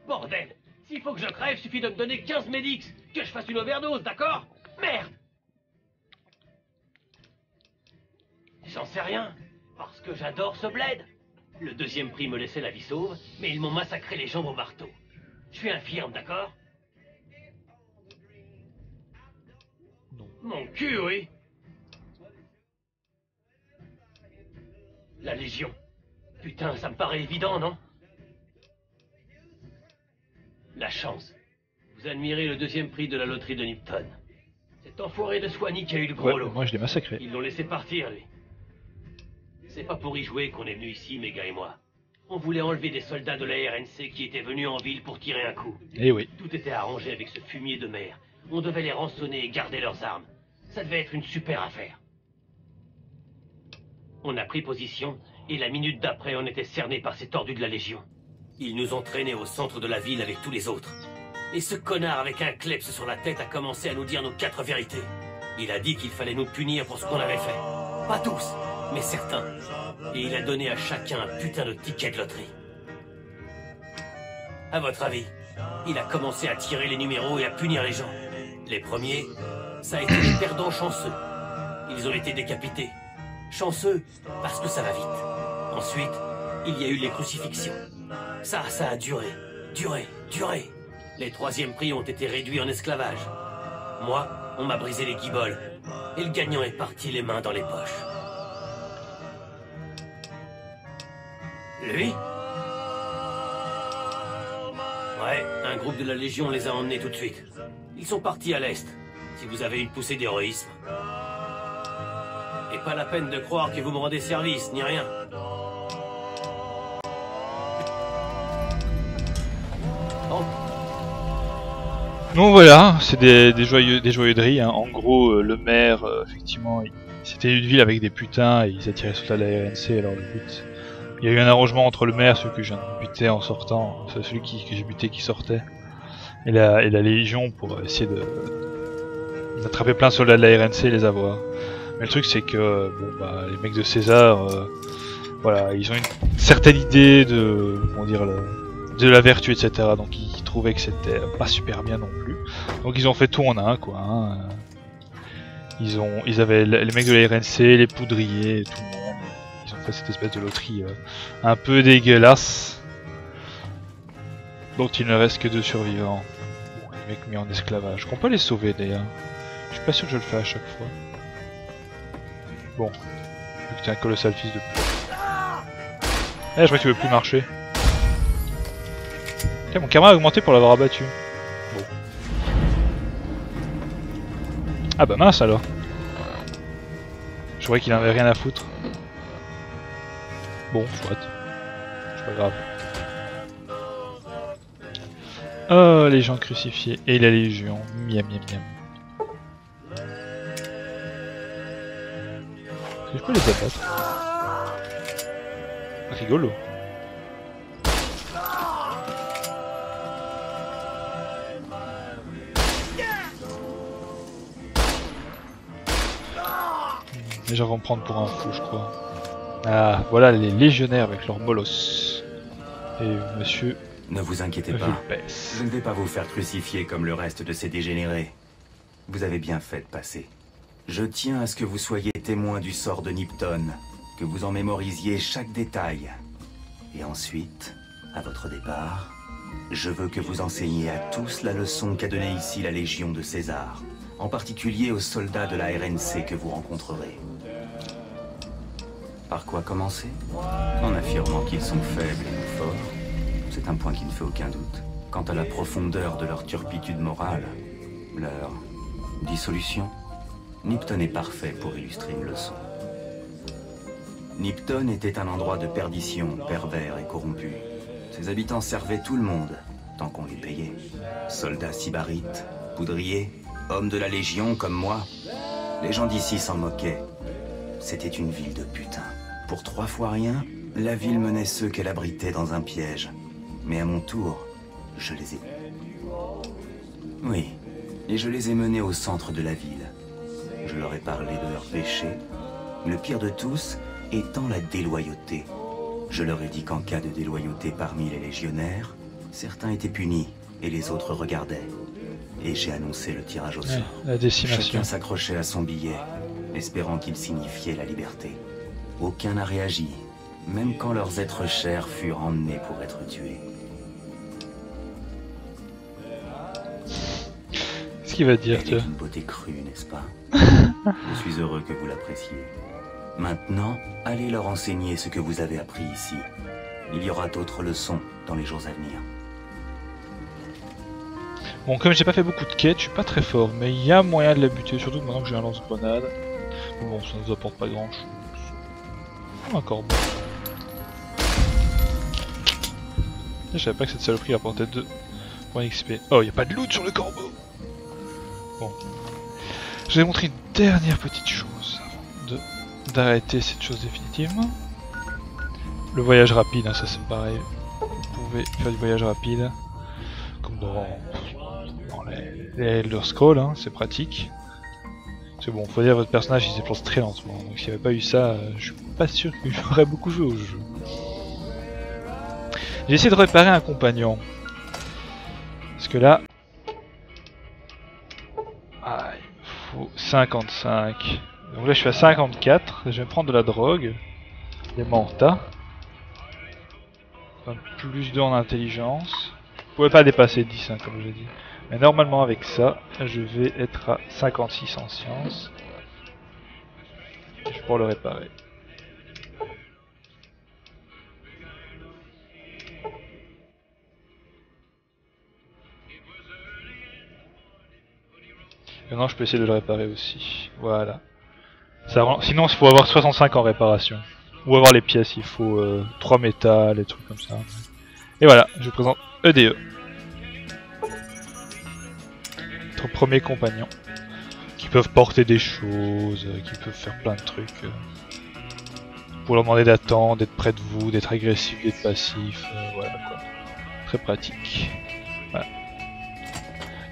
Bordel! S'il faut que je crève, suffit de me donner 15 médix. Que je fasse une overdose, d'accord? Merde! J'en sais rien. Parce que j'adore ce bled. Le deuxième prix me laissait la vie sauve, mais ils m'ont massacré les jambes au marteau. Je suis infirme, d'accord? Non. Mon cul, oui. La Légion. Putain, ça me paraît évident, non? La chance. Vous admirez le deuxième prix de la loterie de Nipton. Cet enfoiré de Swanee qui a eu le gros lot. Moi je l'ai massacré. Ils l'ont laissé partir, lui. C'est pas pour y jouer qu'on est venu ici, mes gars et moi. On voulait enlever des soldats de la RNC qui étaient venus en ville pour tirer un coup. Eh oui. Tout était arrangé avec ce fumier de mer. On devait les rançonner et garder leurs armes. Ça devait être une super affaire. On a pris position, et la minute d'après, on était cerné par ces tordus de la Légion. Ils nous ont traînés au centre de la ville avec tous les autres. Et ce connard avec un kleps sur la tête a commencé à nous dire nos 4 vérités. Il a dit qu'il fallait nous punir pour ce qu'on avait fait. Pas tous, mais certains. Et il a donné à chacun un putain de ticket de loterie. À votre avis, il a commencé à tirer les numéros et à punir les gens. Les premiers, ça a été les perdants chanceux. Ils ont été décapités. Chanceux, parce que ça va vite. Ensuite, il y a eu les crucifixions. Ça a duré. Les 3e prix ont été réduits en esclavage. Moi, on m'a brisé les guiboles. Et le gagnant est parti les mains dans les poches. Lui? Ouais, un groupe de la Légion les a emmenés tout de suite. Ils sont partis à l'est, si vous avez une poussée d'héroïsme. Et pas la peine de croire que vous me rendez service, ni rien. Donc voilà, c'est des joyeuseries. Hein. En gros, le maire, effectivement, c'était une ville avec des putains et ils attiraient soldats de la RNC. Alors le but, il y a eu un arrangement entre le maire, celui que je viens de buter en sortant, celui que j'ai buté qui sortait, et la Légion pour essayer d'attraper plein de soldats de la RNC et les avoir. Mais le truc c'est que bon bah les mecs de César, voilà, ils ont une certaine idée de, comment dire, de la vertu, etc. Donc ils trouvaient que c'était pas super bien non plus. Donc ils ont fait tout en un, quoi. Hein. Ils avaient les mecs de la RNC, les poudriers, et tout le monde. Ils ont fait cette espèce de loterie un peu dégueulasse, dont il ne reste que 2 survivants. Les mecs mis en esclavage. Qu'on peut les sauver d'ailleurs. Je suis pas sûr que je le fais à chaque fois. Bon, vu que t'es un colossal fils de pute. Eh, je crois que tu veux plus marcher. Tiens, mon karma a augmenté pour l'avoir abattu. Bon. Ah bah mince alors. Je croyais qu'il en avait rien à foutre. Bon, soit. C'est pas grave. Oh, les gens crucifiés. Et la Légion. Miam miam miam. Est-ce que je peux les abattre? Rigolo. Les gens vont me prendre pour un fou, je crois. Ah, voilà les légionnaires avec leurs molosses. Et monsieur... Ne vous inquiétez pas, je ne vais pas vous faire crucifier comme le reste de ces dégénérés. Vous avez bien fait de passer. Je tiens à ce que vous soyez témoin du sort de Nipton, que vous en mémorisiez chaque détail. Et ensuite, à votre départ, je veux que vous enseigniez à tous la leçon qu'a donnée ici la Légion de César, en particulier aux soldats de la RNC que vous rencontrerez. Par quoi commencer? En affirmant qu'ils sont faibles et nous forts. C'est un point qui ne fait aucun doute. Quant à la profondeur de leur turpitude morale, leur dissolution, Nipton est parfait pour illustrer une leçon. Nipton était un endroit de perdition, pervers et corrompu. Ses habitants servaient tout le monde, tant qu'on les payait. Soldats sybarites, poudriers, hommes de la Légion comme moi, les gens d'ici s'en moquaient. C'était une ville de putains. Pour 3 fois rien, la ville menait ceux qu'elle abritait dans un piège. Mais à mon tour, je les ai... Oui, et je les ai menés au centre de la ville. Je leur ai parlé de leurs péchés, le pire de tous étant la déloyauté. Je leur ai dit qu'en cas de déloyauté parmi les légionnaires, certains étaient punis et les autres regardaient. Et j'ai annoncé le tirage au sort. La décimation. Chacun s'accrochait à son billet, espérant qu'il signifiait la liberté. Aucun n'a réagi, même quand leurs êtres chers furent emmenés pour être tués. Qu'est-ce qu'il va dire, Elle est d'une beauté crue, n'est-ce pas? Je suis heureux que vous l'appréciez. Maintenant, allez leur enseigner ce que vous avez appris ici. Il y aura d'autres leçons dans les jours à venir. Bon, comme j'ai pas fait beaucoup de quêtes, je suis pas très fort, mais il y a moyen de la buter, surtout maintenant que j'ai un lance-grenade. Bon, ça nous apporte pas grand-chose. Encore bon. Je savais pas que cette saloperie apportait 2 points XP. Oh, y a pas de loot sur le corbeau. Bon. Je vais montrer une dernière petite chose avant d'arrêter cette chose définitivement. Le voyage rapide, hein, ça c'est pareil. Vous pouvez faire du voyage rapide, comme dans les Elder Scrolls, hein, c'est pratique. Parce que bon, faut dire votre personnage il se déplace très lentement, donc s'il n'y avait pas eu ça, je suis pas sûr que j'aurais beaucoup joué au jeu. J'ai essayé de réparer un compagnon. Parce que là... Ah, il faut 55. Donc là je suis à 54, je vais me prendre de la drogue. Des mantas. Enfin, plus 2 en intelligence. Vous pouvez pas dépasser 10 hein, comme je l'ai dit. Mais normalement avec ça, je vais être à 56 en science. Je vais pouvoir le réparer. Maintenant je peux essayer de le réparer aussi. Voilà. Ça rend... Sinon il faut avoir 65 en réparation. Ou avoir les pièces, il faut 3 métal, et trucs comme ça. Et voilà, je vous présente EDE. Notre premier compagnon. Qui peuvent porter des choses, qui peuvent faire plein de trucs. Pour leur demander d'attendre, d'être près de vous, d'être agressif, d'être passif. Voilà quoi. Très pratique. Voilà.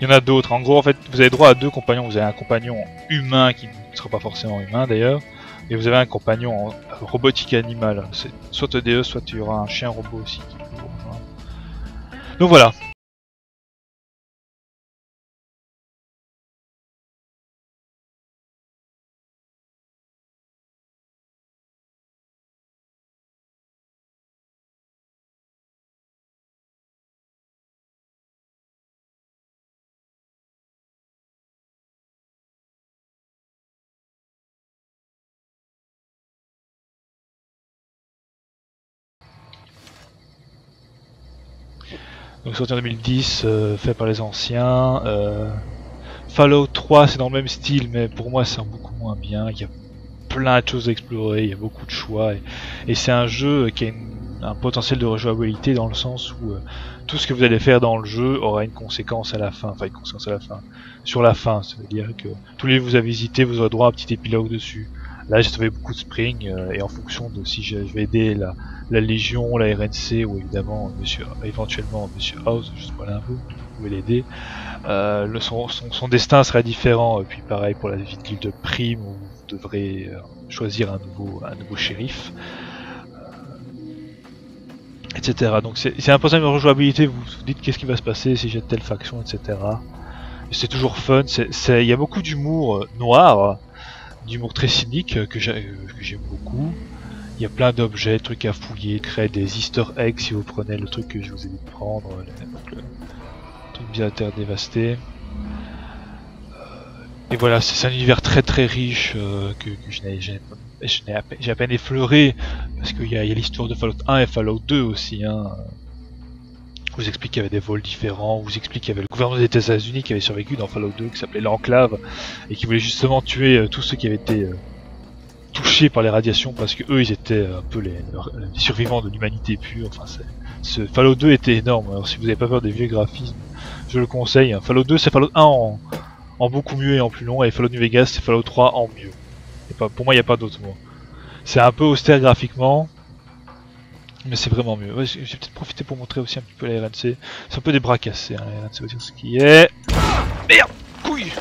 Il y en a d'autres. En gros, en fait, vous avez droit à 2 compagnons. Vous avez un compagnon humain qui ne sera pas forcément humain d'ailleurs. Et vous avez un compagnon en robotique animale. C'est soit EDE, soit il y aura un chien robot aussi. Donc voilà. Donc sorti en 2010, fait par les anciens. Fallout 3 c'est dans le même style mais pour moi c'est beaucoup moins bien. Il y a plein de choses à explorer, il y a beaucoup de choix et c'est un jeu qui a un potentiel de rejouabilité dans le sens où tout ce que vous allez faire dans le jeu aura une conséquence à la fin, enfin une conséquence à la fin, sur la fin, ça veut dire que tous les lieux que vous avez visités vous aurez droit à un petit épilogue dessus. Là j'ai trouvé beaucoup de spring et en fonction de si je vais aider la Légion, la RNC ou évidemment éventuellement Monsieur House, juste pour aller un peu, vous pouvez l'aider. Son destin sera différent, puis pareil pour la ville de Prime où vous devrez choisir un nouveau shérif, etc. Donc c'est un problème de rejouabilité, vous vous dites qu'est-ce qui va se passer si j'ai telle faction, etc. C'est toujours fun, il y a beaucoup d'humour noir, d'humour très cynique que j'aime beaucoup. Il y a plein d'objets, de trucs à fouiller, créer des easter eggs si vous prenez le truc que je vous ai dit de prendre, le truc bien à terre dévastée. Et voilà, c'est un univers très très riche que j'ai à peine effleuré, parce qu'il y a l'histoire de Fallout 1 et Fallout 2 aussi. Hein. Je vous explique qu'il y avait des vols différents, je vous explique qu'il y avait le gouvernement des États-Unis qui avait survécu dans Fallout 2, qui s'appelait l'Enclave, et qui voulait justement tuer tous ceux qui avaient été touchés par les radiations, parce que eux ils étaient un peu les survivants de l'humanité pure. Enfin, ce Fallout 2 était énorme, alors si vous n'avez pas peur des vieux graphismes, je le conseille. Fallout 2 c'est Fallout 1 en beaucoup mieux et en plus long, et Fallout New Vegas c'est Fallout 3 en mieux. Et pour moi il n'y a pas d'autre mot. C'est un peu austère graphiquement, mais c'est vraiment mieux. Ouais, j'ai peut-être profité pour montrer aussi un petit peu la RNC. C'est un peu des bras cassés, hein, la RNC, vous dire ce qui est. Merde, couille.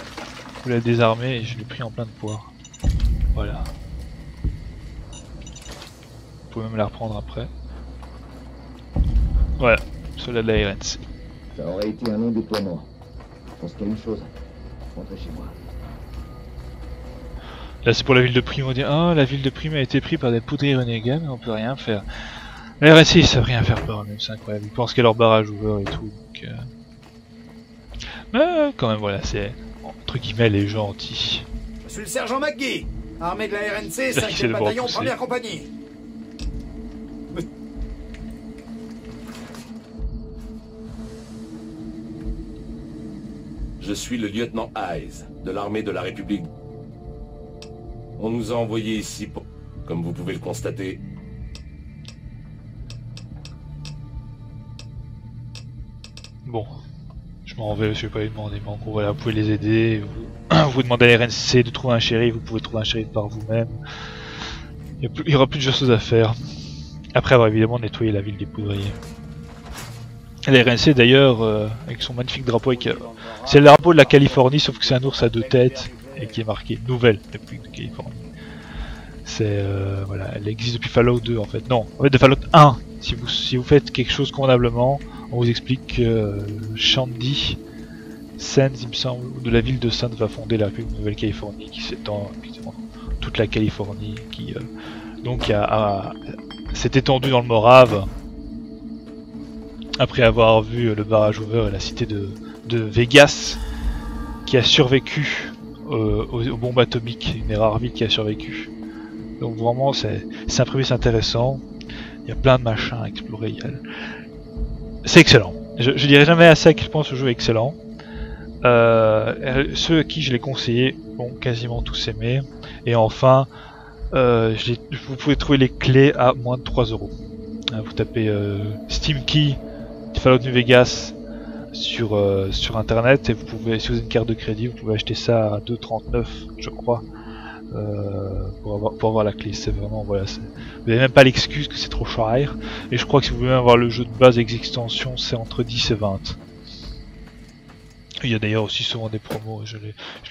Je l'ai désarmé et je l'ai pris en plein de poire. Voilà. Vous pouvez même la reprendre après. Voilà, celle-là de la RNC. Ça aurait été un long déploiement. Je pense qu'il y a une chose. Rentrez chez moi. Là c'est pour la ville de Prime, on dit ah la ville de Prime a été prise par des poudriers renégats mais on peut rien faire. La RSC ils savent rien faire par eux-mêmes, c'est incroyable, ils pensent qu'il y a leur barrage ouvert et tout donc mais quand même voilà, c'est entre guillemets les gentils. Je suis le sergent McGee, armée de la RNC, 5e bataillon, 1ère compagnie. Je suis le lieutenant Hayes, de l'armée de la République. On nous a envoyés ici pour... Comme vous pouvez le constater. Bon, je m'en vais, je vais pas les demander, mais en gros voilà, vous pouvez les aider. Vous demandez à la RNC de trouver un shérif, vous pouvez trouver un shérif par vous-même. Il y aura plus de choses à faire. Après avoir évidemment nettoyé la ville des poudriers. La RNC d'ailleurs, avec son magnifique drapeau, c'est le drapeau de la Californie, sauf que c'est un ours à 2 têtes et qui est marqué Nouvelle République de Californie. C'est voilà, elle existe depuis Fallout 2 en fait. Non, en fait de Fallout 1. Si vous faites quelque chose convenablement, on vous explique que Shandy Sands, il me semble, de la ville de Sands va fonder la République de Nouvelle-Californie qui s'étend effectivement toute la Californie, qui donc s'est étendue dans le Morave après avoir vu le barrage Hoover et la cité de Vegas qui a survécu aux bombes atomiques, une des rares villes qui a survécu. Donc vraiment c'est un prémisse intéressant, il y a plein de machins à explorer, c'est excellent. Je dirais jamais assez à quel point ce jeu est excellent. Ceux à qui je l'ai conseillé ont quasiment tous aimé. Et enfin, vous pouvez trouver les clés à moins de 3 €. Vous tapez Steam Key Fallout New Vegas sur internet et vous pouvez, si vous avez une carte de crédit, vous pouvez acheter ça à 2,39 je crois, pour avoir la clé. C'est vraiment, voilà, vous n'avez même pas l'excuse que c'est trop cher. Et je crois que si vous voulez avoir le jeu de base avec extensions, c'est entre 10 et 20. Il y a d'ailleurs aussi souvent des promos. Je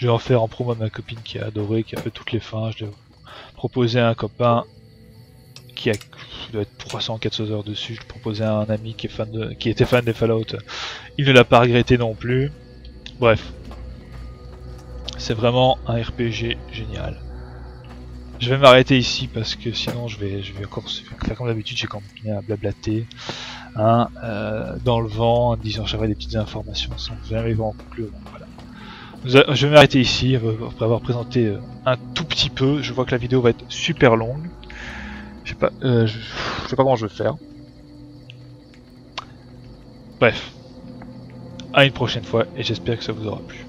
l'ai offert en promo à ma copine qui a adoré, qui a fait toutes les fins. Je l'ai proposé à un copain qui doit être 300-400 heures dessus. Je l'ai proposé à un ami qui était fan des Fallout. Il ne l'a pas regretté non plus. Bref, c'est vraiment un RPG génial. Je vais m'arrêter ici parce que sinon je vais encore faire comme d'habitude. J'ai continué à blablater. Dans le vent, en disant j'avais des petites informations sans jamais en conclure. Voilà. Je vais m'arrêter ici après avoir présenté un tout petit peu. Je vois que la vidéo va être super longue. Je sais pas comment je vais faire. Bref, à une prochaine fois et j'espère que ça vous aura plu.